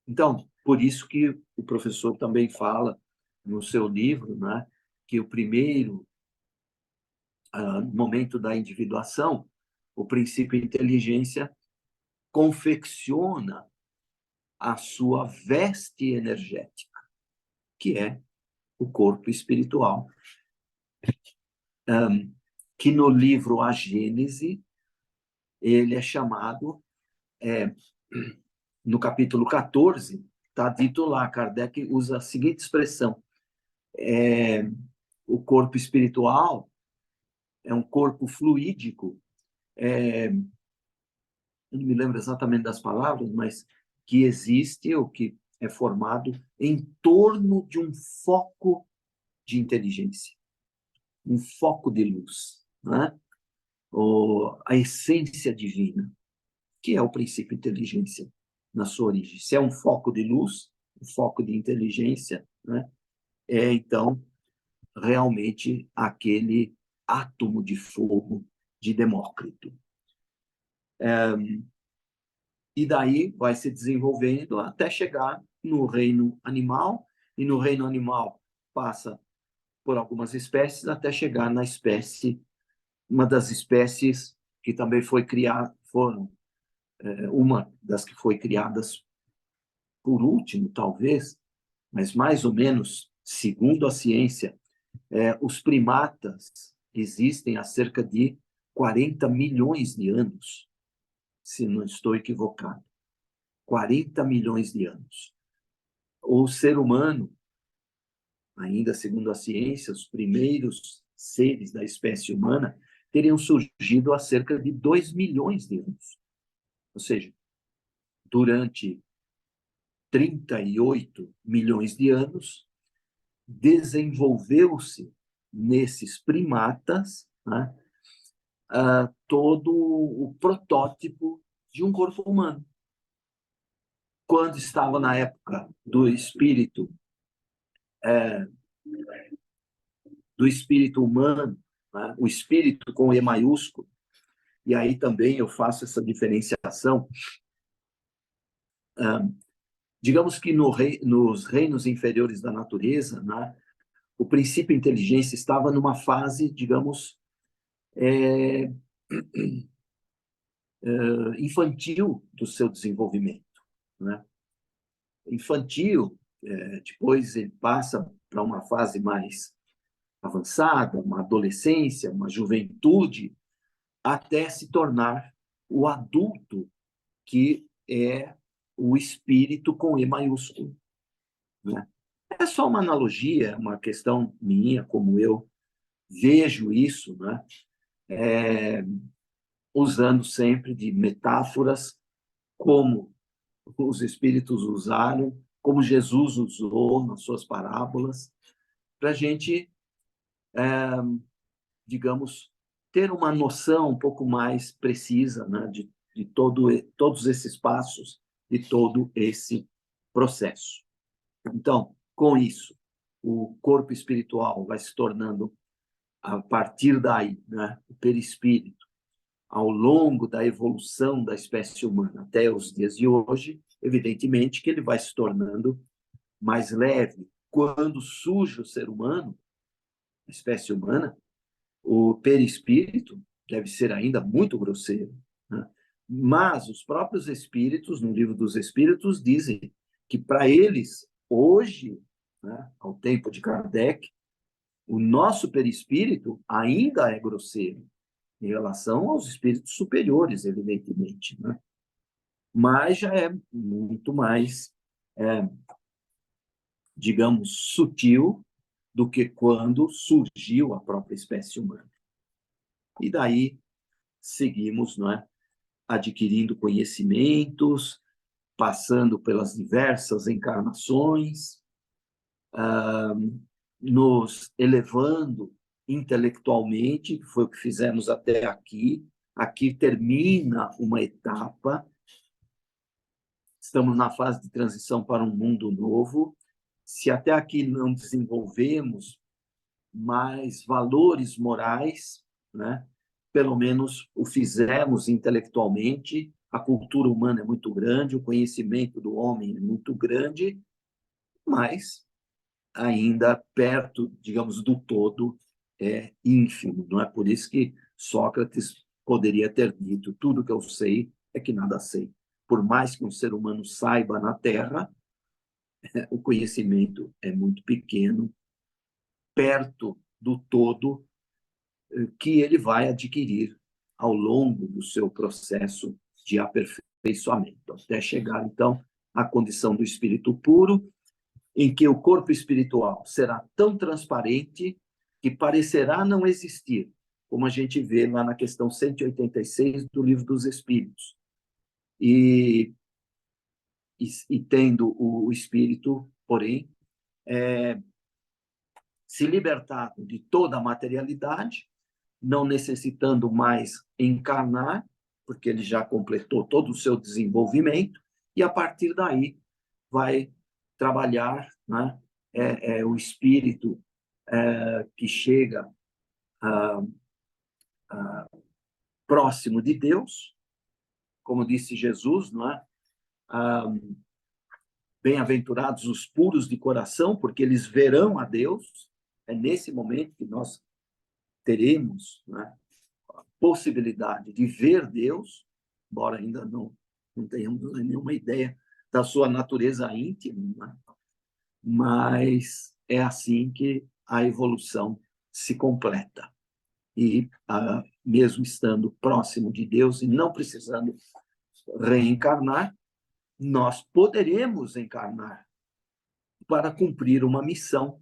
Então, por isso que o professor também fala no seu livro, né, que o primeiro momento da individuação, o princípio de inteligência confecciona a sua veste energética, que é o corpo espiritual, que no livro A Gênese, ele é chamado, no capítulo 14, está dito lá, Kardec usa a seguinte expressão, o corpo espiritual é um corpo fluídico, eu não me lembro exatamente das palavras, mas que existe, ou que é formado em torno de um foco de inteligência, um foco de luz, né? Ou a essência divina, que é o princípio de inteligência na sua origem. Se é um foco de luz, um foco de inteligência, né? Então, realmente, aquele átomo de fogo de Demócrito. E daí vai se desenvolvendo até chegar no reino animal, e no reino animal passa por algumas espécies até chegar na espécie, uma das espécies que também foi criada, uma das que foi criadas por último, talvez, mas mais ou menos, segundo a ciência, os primatas existem há cerca de 40 milhões de anos, se não estou equivocado. 40 milhões de anos. O ser humano, ainda segundo a ciência, os primeiros seres da espécie humana teriam surgido há cerca de 2 milhões de anos. Ou seja, durante 38 milhões de anos, desenvolveu-se nesses primatas, né, todo o protótipo de um corpo humano. Quando estava na época do espírito humano, né, o espírito com E maiúsculo, e aí também eu faço essa diferenciação. Digamos que nos reinos inferiores da natureza, né, o princípio inteligência estava numa fase, digamos, infantil do seu desenvolvimento, né? Infantil, depois ele passa para uma fase mais avançada, uma adolescência, uma juventude, até se tornar o adulto, que é o espírito com E maiúsculo, né? É só uma analogia, uma questão minha, como eu vejo isso, né? Usando sempre de metáforas, como os espíritos usaram, como Jesus usou nas suas parábolas, para a gente, digamos, ter uma noção um pouco mais precisa, né, de todos esses passos, de todo esse processo. Então, com isso, o corpo espiritual vai se tornando, a partir daí, né, o perispírito, ao longo da evolução da espécie humana até os dias de hoje, evidentemente que ele vai se tornando mais leve. Quando surge o ser humano, a espécie humana, o perispírito deve ser ainda muito grosseiro, né? Mas os próprios espíritos, no livro dos Espíritos, dizem que para eles, hoje, né, ao tempo de Kardec, o nosso perispírito ainda é grosseiro em relação aos espíritos superiores, evidentemente, né? Mas já é muito mais, digamos, sutil do que quando surgiu a própria espécie humana. E daí seguimos, não é, adquirindo conhecimentos, passando pelas diversas encarnações, nos elevando intelectualmente, que foi o que fizemos até aqui. Aqui termina uma etapa, estamos na fase de transição para um mundo novo. Se até aqui não desenvolvemos mais valores morais, né, pelo menos o fizemos intelectualmente, a cultura humana é muito grande, o conhecimento do homem é muito grande, mas ainda perto, digamos, do todo, é ínfimo. Não é por isso que Sócrates poderia ter dito: tudo que eu sei é que nada sei. Por mais que um ser humano saiba na Terra, o conhecimento é muito pequeno, perto do todo que ele vai adquirir ao longo do seu processo de aperfeiçoamento, até chegar, então, à condição do espírito puro, em que o corpo espiritual será tão transparente que parecerá não existir, como a gente vê lá na questão 186 do Livro dos Espíritos. E tendo o espírito, porém, se libertado de toda a materialidade, não necessitando mais encarnar, porque ele já completou todo o seu desenvolvimento, e a partir daí vai trabalhar, né? O espírito que chega próximo de Deus, como disse Jesus, não é? Bem-aventurados os puros de coração, porque eles verão a Deus. É nesse momento que nós teremos, né, a possibilidade de ver Deus, embora ainda não tenhamos nenhuma ideia da sua natureza íntima, né? Mas é assim que a evolução se completa. E, mesmo estando próximo de Deus e não precisando reencarnar, nós poderemos encarnar para cumprir uma missão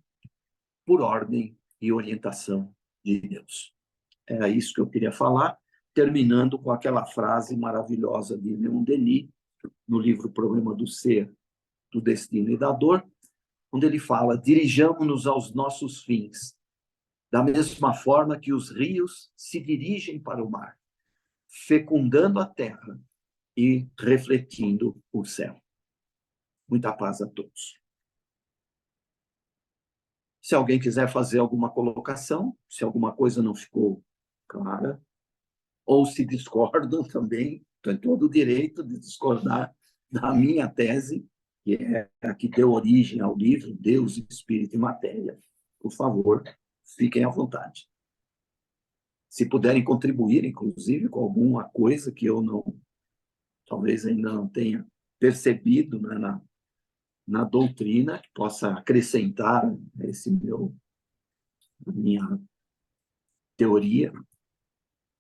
por ordem e orientação de Deus. Era isso que eu queria falar, terminando com aquela frase maravilhosa de Leon Denis, no livro Problema do Ser, do Destino e da Dor, onde ele fala: dirijamo-nos aos nossos fins, da mesma forma que os rios se dirigem para o mar, fecundando a terra e refletindo o céu. Muita paz a todos. Se alguém quiser fazer alguma colocação, se alguma coisa não ficou clara, ou se discordam também, tem todo o direito de discordar da minha tese, que é a que deu origem ao livro Deus, Espírito e Matéria. Por favor, fiquem à vontade. Se puderem contribuir, inclusive, com alguma coisa que eu não, talvez ainda não tenha percebido, né, na doutrina, que possa acrescentar minha teoria,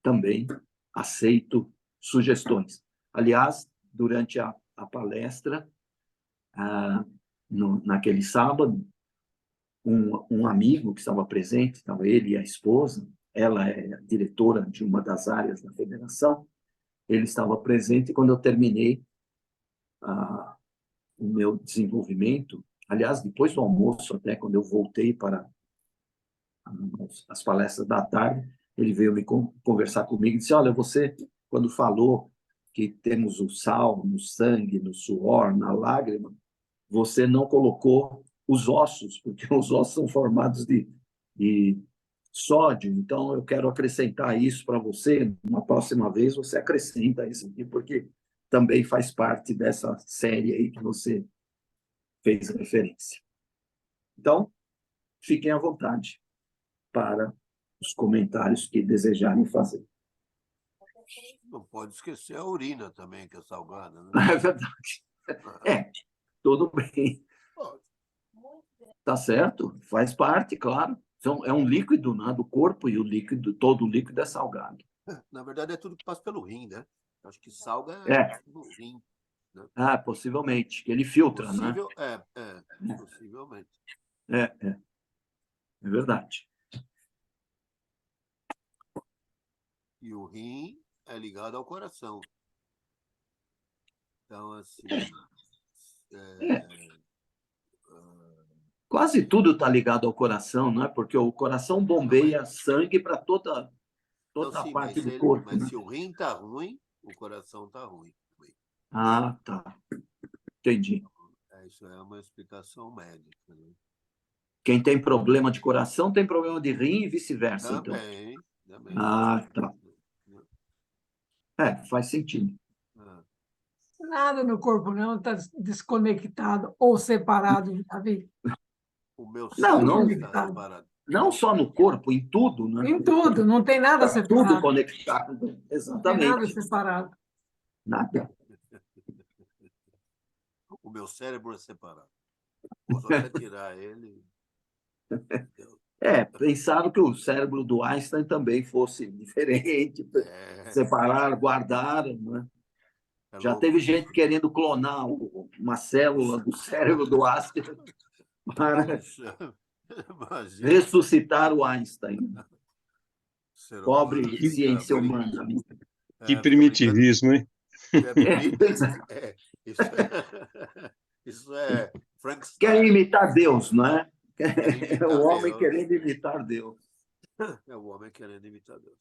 também aceito sugestões. Aliás, durante a palestra, naquele sábado, um amigo que estava presente, estava ele e a esposa, ela é diretora de uma das áreas da federação, ele estava presente e quando eu terminei o meu desenvolvimento, aliás, depois do almoço, até quando eu voltei para as palestras da tarde, ele veio me conversar comigo e disse: olha, você, quando falou que temos o sal no sangue, no suor, na lágrima, você não colocou os ossos, porque os ossos são formados de sódio, então eu quero acrescentar isso para você, uma próxima vez você acrescenta isso aqui, porque também faz parte dessa série aí que você fez referência. Então, fiquem à vontade para os comentários que desejarem fazer. Não pode esquecer a urina também, que é salgada, né? É verdade. Tudo bem. Tá certo, faz parte, claro. Então, é um líquido, né, do corpo, e o líquido, todo o líquido é salgado. Na verdade, é tudo que passa pelo rim, né? Acho que salga no rim. Né? Possivelmente, que ele filtra, Possível, né? Possivelmente. É verdade. E o rim é ligado ao coração. Então, assim... Quase tudo está ligado ao coração, não é? Porque o coração bombeia sangue para toda a parte do corpo. Mas né? se o rim está ruim, o coração está ruim. Tá. Entendi. Isso é uma explicação médica. Né? Quem tem problema de coração tem problema de rim e vice-versa, então. Também. Tá. Faz sentido. Ah, Nada no corpo não está desconectado ou separado, Davi. o meu Não, Tudo cérebro não, está conectado. separado. não só no corpo, em tudo, né? Em tudo, não tem nada Está tudo separado. conectado. Não tem nada Exatamente. separado. Nada. O meu cérebro é separado. Posso até tirar ele. Pensaram que o cérebro do Einstein também fosse diferente, É, separaram, guardaram, né? é Já louco teve isso. gente querendo clonar uma célula do cérebro do Einstein para Puxa, imagina, ressuscitar o Einstein. ser humano Pobre fica, ciência humana. Que fica brincando. primitivismo, hein? É primitivo. Isso isso é Quer Frankenstein. imitar Deus, não é? Quer É o imitar homem Deus. querendo imitar Deus. É o homem querendo imitar Deus.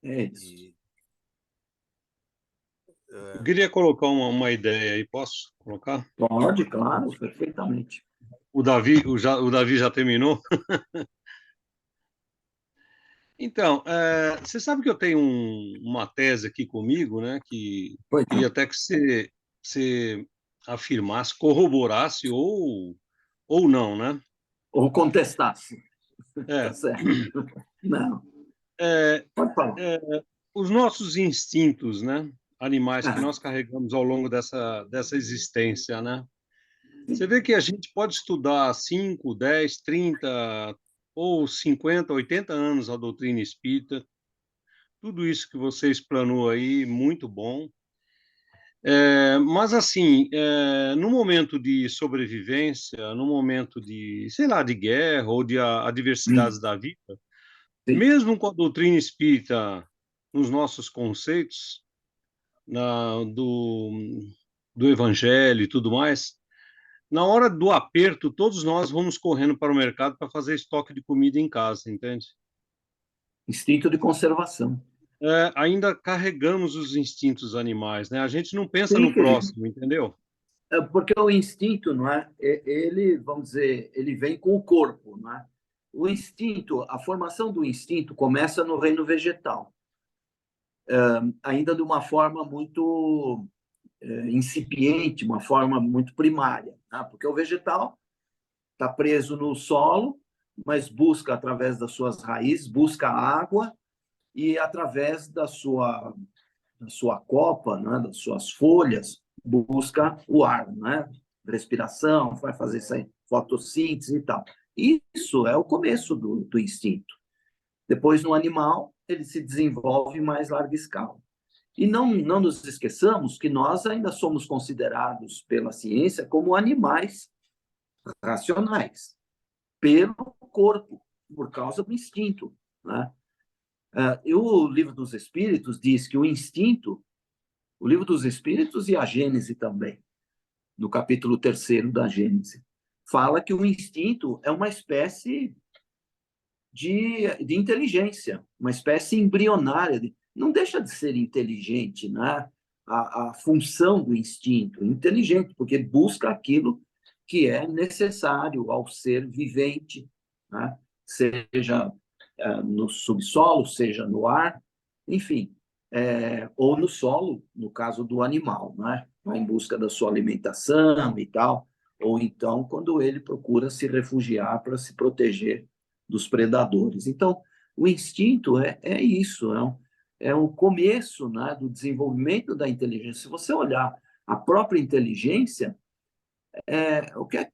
É isso. E, Eu queria colocar uma ideia aí, posso colocar? Pode, claro, perfeitamente. O Davi já terminou? Então, você sabe que eu tenho uma tese aqui comigo, né? Que Pois queria até que você afirmasse, corroborasse ou não, né? ou contestasse. Tá É, certo. Não, é, pode falar. é, os nossos instintos, né? Animais que Ah, nós carregamos ao longo dessa existência, né? Você vê que a gente pode estudar 5, 10, 30 ou 50, 80 anos a doutrina espírita, tudo isso que você explanou aí, muito bom. Mas, assim, no momento de sobrevivência, no momento de, sei lá, de guerra ou de adversidades da vida, sim. mesmo com a doutrina espírita nos nossos conceitos, na, do, do evangelho e tudo mais, na hora do aperto, todos nós vamos correndo para o mercado para fazer estoque de comida em casa, entende? Instinto de conservação. Ainda carregamos os instintos animais, né? A gente não pensa Sim, no querido. próximo, entendeu? Porque o instinto, não é? Ele, vamos dizer, ele vem com o corpo, não é? O instinto, a formação do instinto começa no reino vegetal, ainda de uma forma muito incipiente, uma forma muito primária, tá? Porque o vegetal está preso no solo, mas busca através das suas raízes, busca água e através da sua copa, né, das suas folhas, busca o ar, né? Respiração, vai fazer isso aí, fotossíntese e tal. Isso é o começo do instinto. Depois, no animal, ele se desenvolve em mais larga escala. E não nos esqueçamos que nós ainda somos considerados pela ciência como animais racionais, pelo corpo, por causa do instinto, né? E o livro dos Espíritos diz que o livro dos Espíritos e a Gênese também, no capítulo 3º da Gênese, fala que o instinto é uma espécie de inteligência, uma espécie embrionária. Não deixa de ser inteligente, né? A função do instinto, inteligente, porque busca aquilo que é necessário ao ser vivente, né? Seja no subsolo, seja no ar, enfim, ou no solo, no caso do animal, né? Vai em busca da sua alimentação e tal, ou então quando ele procura se refugiar para se proteger dos predadores. Então, o instinto é isso, é o começo, né, do desenvolvimento da inteligência. Se você olhar a própria inteligência,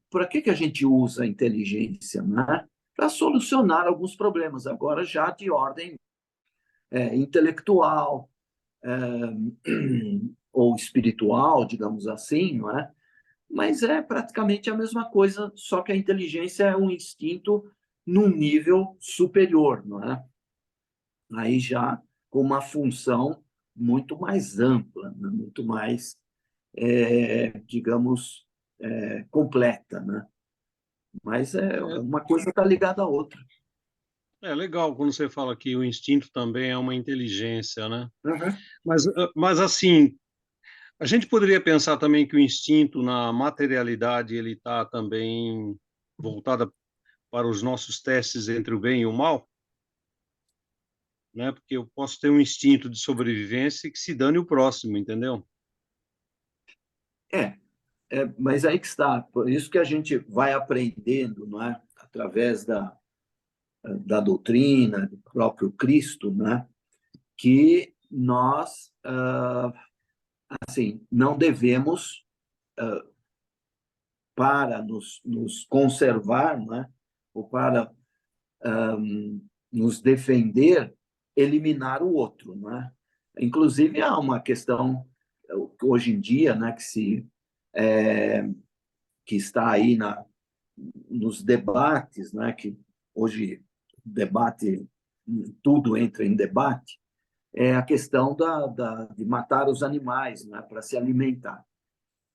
para que a gente usa a inteligência? Né? Para solucionar alguns problemas, agora já de ordem intelectual ou espiritual, digamos assim, não é? Mas é praticamente a mesma coisa, só que a inteligência é um instinto num nível superior, não é? Aí já com uma função muito mais ampla, né? Muito mais, digamos, completa, né? Mas uma coisa está ligada à outra. É legal quando você fala que o instinto também é uma inteligência, né? Uhum. Mas assim, a gente poderia pensar também que o instinto na materialidade ele está também voltado para os nossos testes entre o bem e o mal, né? Porque eu posso ter um instinto de sobrevivência e que se dane o próximo, entendeu? Mas aí que está, por isso que a gente vai aprendendo, não é? Através da doutrina, do próprio Cristo, né? Que nós, assim, não devemos, para nos conservar, né? Ou para nos defender, eliminar o outro, né? Inclusive, há uma questão, hoje em dia, né? Que está aí nos debates, né? Que hoje debate, tudo entra em debate, é a questão de matar os animais, né, para se alimentar.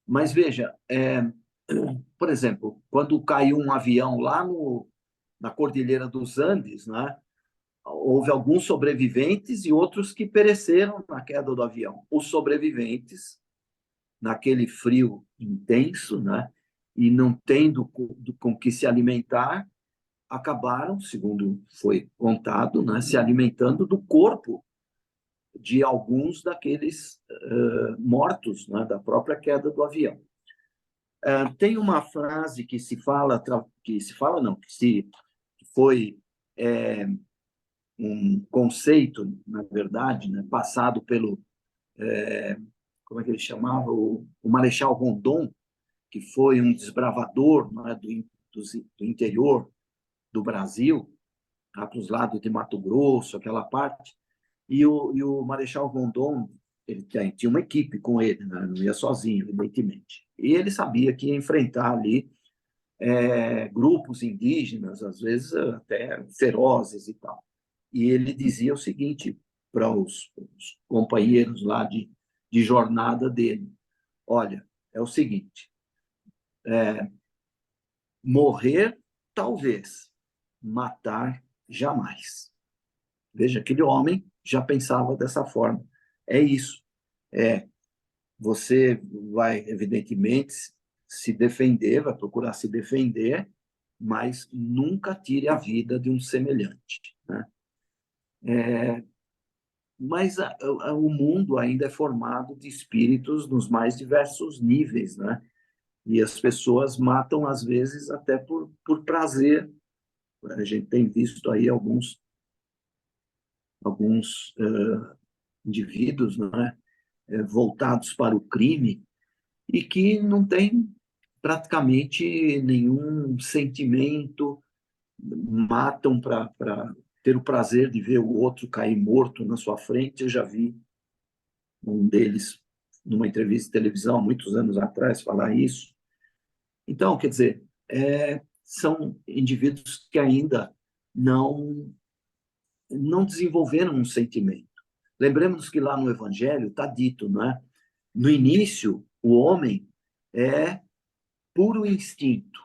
Mas veja, por exemplo, quando caiu um avião lá na Cordilheira dos Andes, né, houve alguns sobreviventes e outros que pereceram na queda do avião. Os sobreviventes, naquele frio intenso, né, e não tendo com que se alimentar, acabaram, segundo foi contado, né, se alimentando do corpo de alguns daqueles mortos, né, da própria queda do avião. Tem uma frase que se fala, não, que foi um conceito, na verdade, né, passado pelo, como é que ele chamava? O Marechal Rondon, que foi um desbravador, né, do interior do Brasil, para os lados de Mato Grosso, aquela parte. E o Marechal Rondon, ele tinha uma equipe com ele, né? Não ia sozinho, evidentemente. E ele sabia que ia enfrentar ali grupos indígenas, às vezes até ferozes e tal. E ele dizia o seguinte para os companheiros lá de jornada dele: olha, é o seguinte, morrer, talvez, matar, jamais. Veja, aquele homem já pensava dessa forma. É isso. Você vai, evidentemente, se defender, vai procurar se defender, mas nunca tire a vida de um semelhante, né? Mas o mundo ainda é formado de espíritos nos mais diversos níveis, né? E as pessoas matam, às vezes, até por prazer. A gente tem visto aí alguns indivíduos, né, voltados para o crime e que não têm praticamente nenhum sentimento, matam para ter o prazer de ver o outro cair morto na sua frente. Eu já vi um deles, numa entrevista de televisão, muitos anos atrás, falar isso. Então, quer dizer, são indivíduos que ainda não desenvolveram um sentimento. Lembremos que lá no Evangelho está dito, né? No início, o homem é puro instinto.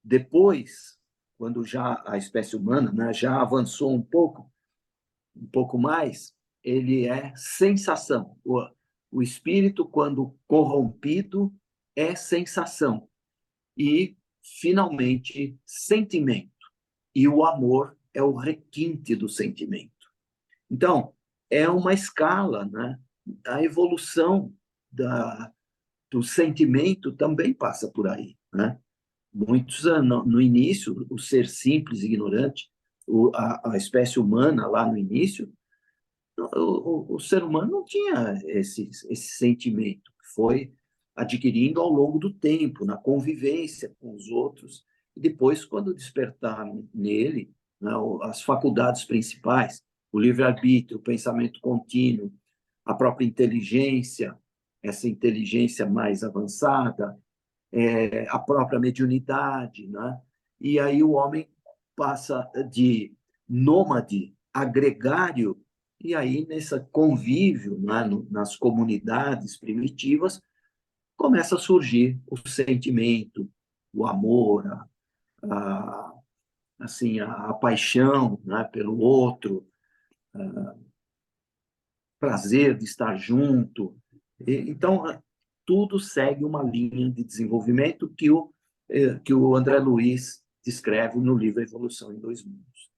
Depois, quando já a espécie humana, né, já avançou um pouco mais, ele é sensação. O espírito, quando corrompido, é sensação. E, finalmente, sentimento. E o amor é o requinte do sentimento. Então, é uma escala, né? A evolução do sentimento também passa por aí, né? Muitos anos, no início, o ser simples, ignorante, a espécie humana lá no início, o ser humano não tinha esse sentimento, foi adquirindo ao longo do tempo, na convivência com os outros, e depois, quando despertaram nele, né, as faculdades principais, o livre-arbítrio, o pensamento contínuo, a própria inteligência, essa inteligência mais avançada, a própria mediunidade, né? E aí o homem passa de nômade a gregário, e aí nesse convívio, né, nas comunidades primitivas, começa a surgir o sentimento, o amor, assim, a paixão, né, pelo outro, prazer de estar junto. Então, tudo segue uma linha de desenvolvimento que o André Luiz descreve no livro Evolução em Dois Mundos.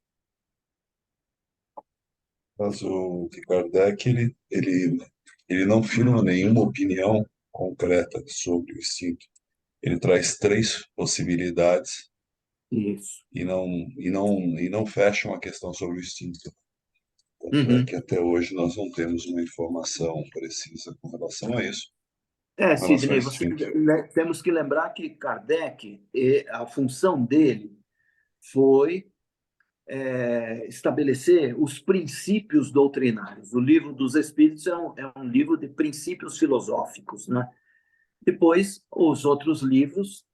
Mas o de Kardec, ele não firma nenhuma opinião concreta sobre o instinto. Ele traz três possibilidades Isso. e não fecha uma questão sobre o instinto. Tanto é Uhum. que até hoje nós não temos uma informação precisa com relação a isso, com relação ao Sidney, instinto. temos que lembrar que Kardec, a função dele foi estabelecer os princípios doutrinários. O Livro dos Espíritos é um livro de princípios filosóficos, né? Depois, os outros livros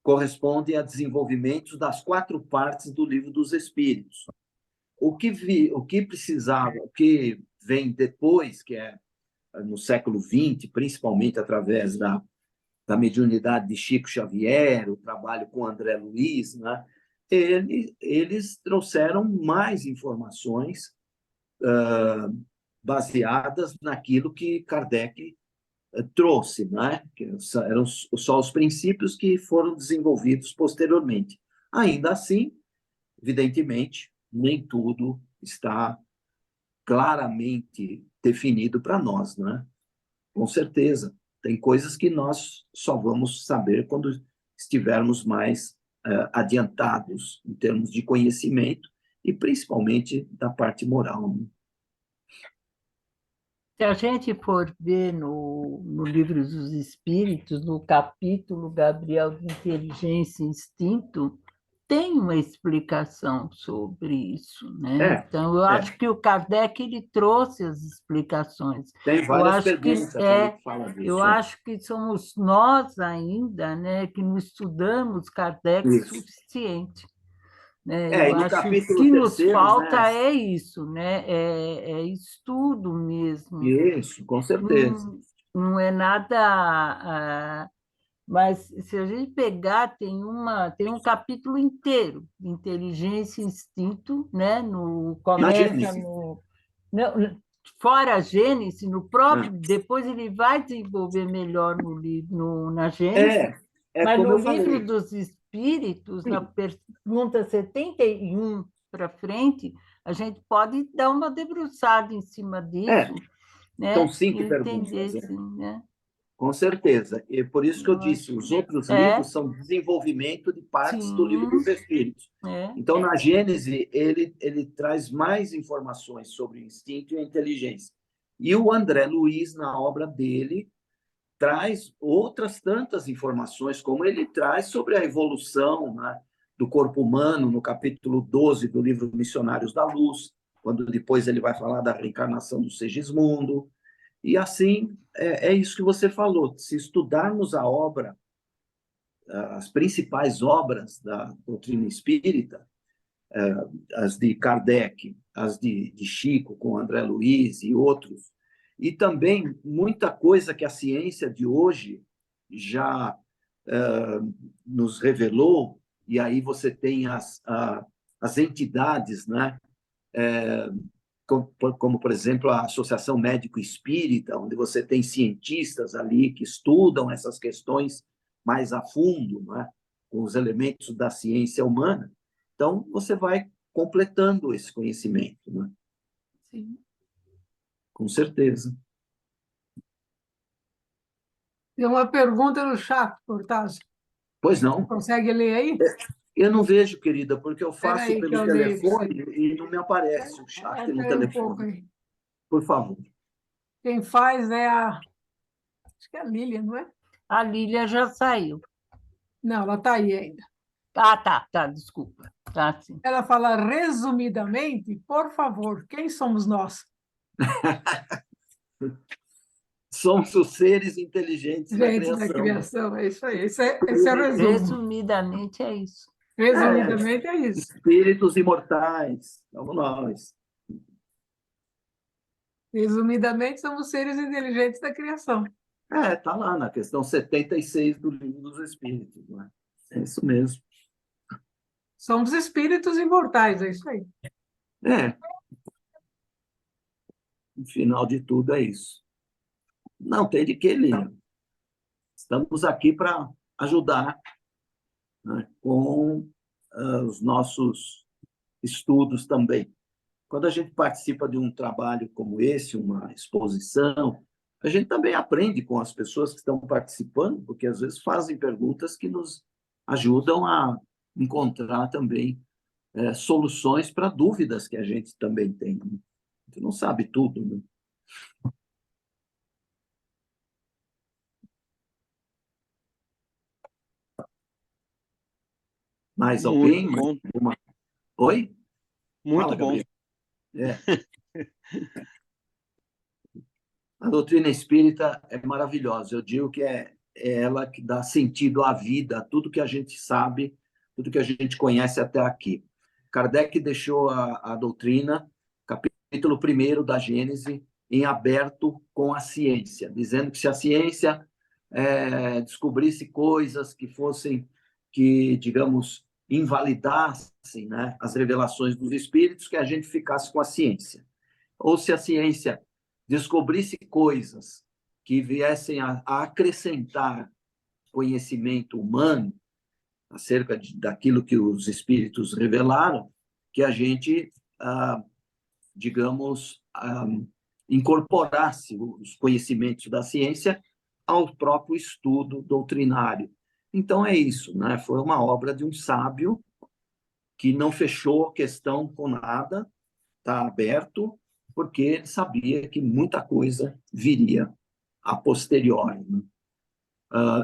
correspondem a desenvolvimentos das 4 partes do Livro dos Espíritos. O que precisava, o que vem depois, que é no século XX, principalmente através da mediunidade de Chico Xavier, o trabalho com André Luiz, né? Eles trouxeram mais informações baseadas naquilo que Kardec trouxe, né? Que eram só os princípios que foram desenvolvidos posteriormente. Ainda assim, evidentemente, nem tudo está claramente definido para nós, né? Com certeza, tem coisas que nós só vamos saber quando estivermos mais adiantados em termos de conhecimento e principalmente da parte moral, né? Se a gente for ver no Livro dos Espíritos, no capítulo Gabriel de Inteligência e Instinto, tem uma explicação sobre isso, né? Então, eu acho que o Kardec ele trouxe as explicações. Tem várias perguntas que falam disso. Eu acho que somos nós ainda, né, que não estudamos Kardec o suficiente. Né? Eu acho que o que nos falta, né, é isso, né? É estudo mesmo. Isso, com certeza. Não é nada. Mas se a gente pegar, tem um capítulo inteiro de inteligência e instinto, né? Começa fora a Gênese, no próprio, depois ele vai desenvolver melhor na Gênese, mas no Livro dos Espíritos, na pergunta 71 para frente, a gente pode dar uma debruçada em cima disso, né? São 5 perguntas. Né? Com certeza. E por isso que eu disse, os outros livros são desenvolvimento de partes do Livro dos Espíritos. Então, na Gênese, ele traz mais informações sobre o instinto e a inteligência. E o André Luiz, na obra dele, traz outras tantas informações, como ele traz sobre a evolução, né, do corpo humano, no capítulo 12 do livro Missionários da Luz, quando depois ele vai falar da reencarnação do Segismundo. E assim, é isso que você falou, se estudarmos a obra, as principais obras da doutrina espírita, as de Kardec, as de Chico, com André Luiz e outros, e também muita coisa que a ciência de hoje já nos revelou, e aí você tem as entidades, né? Como, por exemplo, a Associação Médico Espírita, onde você tem cientistas ali que estudam essas questões mais a fundo, né, com os elementos da ciência humana. Então, você vai completando esse conhecimento. Né? Sim. Com certeza. Tem uma pergunta no chat, Cortázar. Pois não. Você consegue ler aí? Eu não vejo, querida, porque eu faço aí, pelo telefone e não me aparece o chat no telefone. Por favor. Quem faz é acho que é a Lília, não é? A Lília já saiu. Não, ela está aí ainda. Tá, desculpa. Tá, sim. Ela fala, resumidamente, por favor, quem somos nós? Somos os seres inteligentes da criação. Da criação, é isso aí. Esse é o resumo. Resumidamente é isso. Resumidamente é isso. Espíritos imortais, somos nós. Resumidamente, somos seres inteligentes da criação. Está lá na questão 76 do Livro dos Espíritos. Né? É isso mesmo. Somos espíritos imortais, é isso aí. No final de tudo, é isso. Não tem de que ler. Estamos aqui para ajudar, né, com os nossos estudos também. quando a gente participa de um trabalho como esse, uma exposição, a gente também aprende com as pessoas que estão participando, porque às vezes fazem perguntas que nos ajudam a encontrar também soluções para dúvidas que a gente também tem. Né? A gente não sabe tudo, né? Mais alguém? Muito bom. Oi? Muito Fala, bom. A doutrina espírita é maravilhosa. Eu digo que é ela que dá sentido à vida, a tudo que a gente sabe, tudo que a gente conhece até aqui. Kardec deixou a doutrina, capítulo 1 da Gênese, em aberto com a ciência, dizendo que se a ciência descobrisse coisas que fossem, que, digamos, invalidassem, né, as revelações dos espíritos, que a gente ficasse com a ciência. Ou se a ciência descobrisse coisas que viessem a acrescentar conhecimento humano acerca daquilo que os espíritos revelaram, que a gente, digamos, incorporasse os conhecimentos da ciência ao próprio estudo doutrinário. Então, é isso, né? Foi uma obra de um sábio que não fechou a questão com nada, está aberto, porque ele sabia que muita coisa viria a posteriori. Né?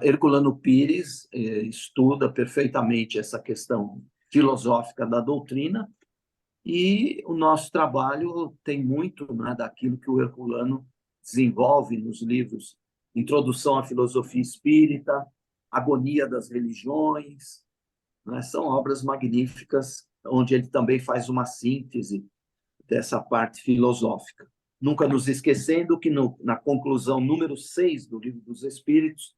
Herculano Pires estuda perfeitamente essa questão filosófica da doutrina, e o nosso trabalho tem muito, né, daquilo que o Herculano desenvolve nos livros Introdução à Filosofia Espírita, Agonia das Religiões, né? São obras magníficas, onde ele também faz uma síntese dessa parte filosófica. Nunca nos esquecendo que na conclusão número 6 do Livro dos Espíritos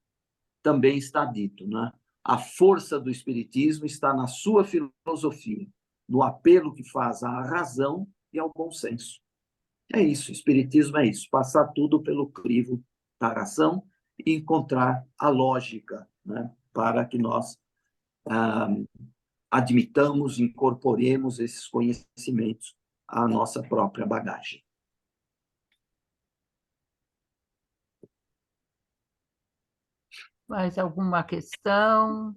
também está dito, né? A força do Espiritismo está na sua filosofia, no apelo que faz à razão e ao bom senso. É isso, o Espiritismo é isso, passar tudo pelo crivo da razão e encontrar a lógica, né? Para que nós admitamos, incorporemos esses conhecimentos à nossa própria bagagem. Mais alguma questão?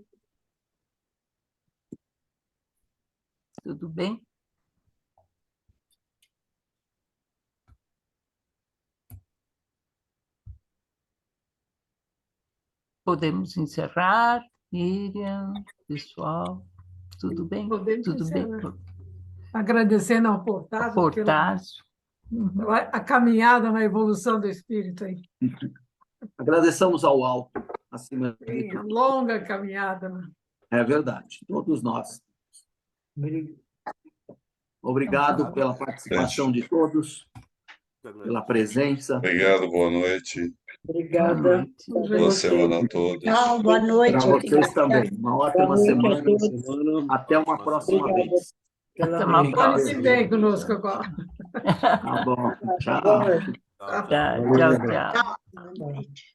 Tudo bem? Podemos encerrar, Miriam, pessoal? Tudo bem? Podemos Tudo bem? encerrar. Agradecendo ao Portásio Portásio. a caminhada na evolução do espírito aí. Agradeçamos ao alto, acima de Sim, a tudo. longa caminhada, né? É verdade, todos nós. Obrigado pela participação de todos, pela presença. Obrigado, boa noite. Obrigada. Boa semana a todos. Tchau, boa noite. Para vocês também. Uma ótima Boa noite a semana. todos. Até uma próxima Obrigada. vez. Até uma Pode próxima. se ver conosco agora. Tá bom. Tchau. Boa noite. Tchau, tchau. Boa noite.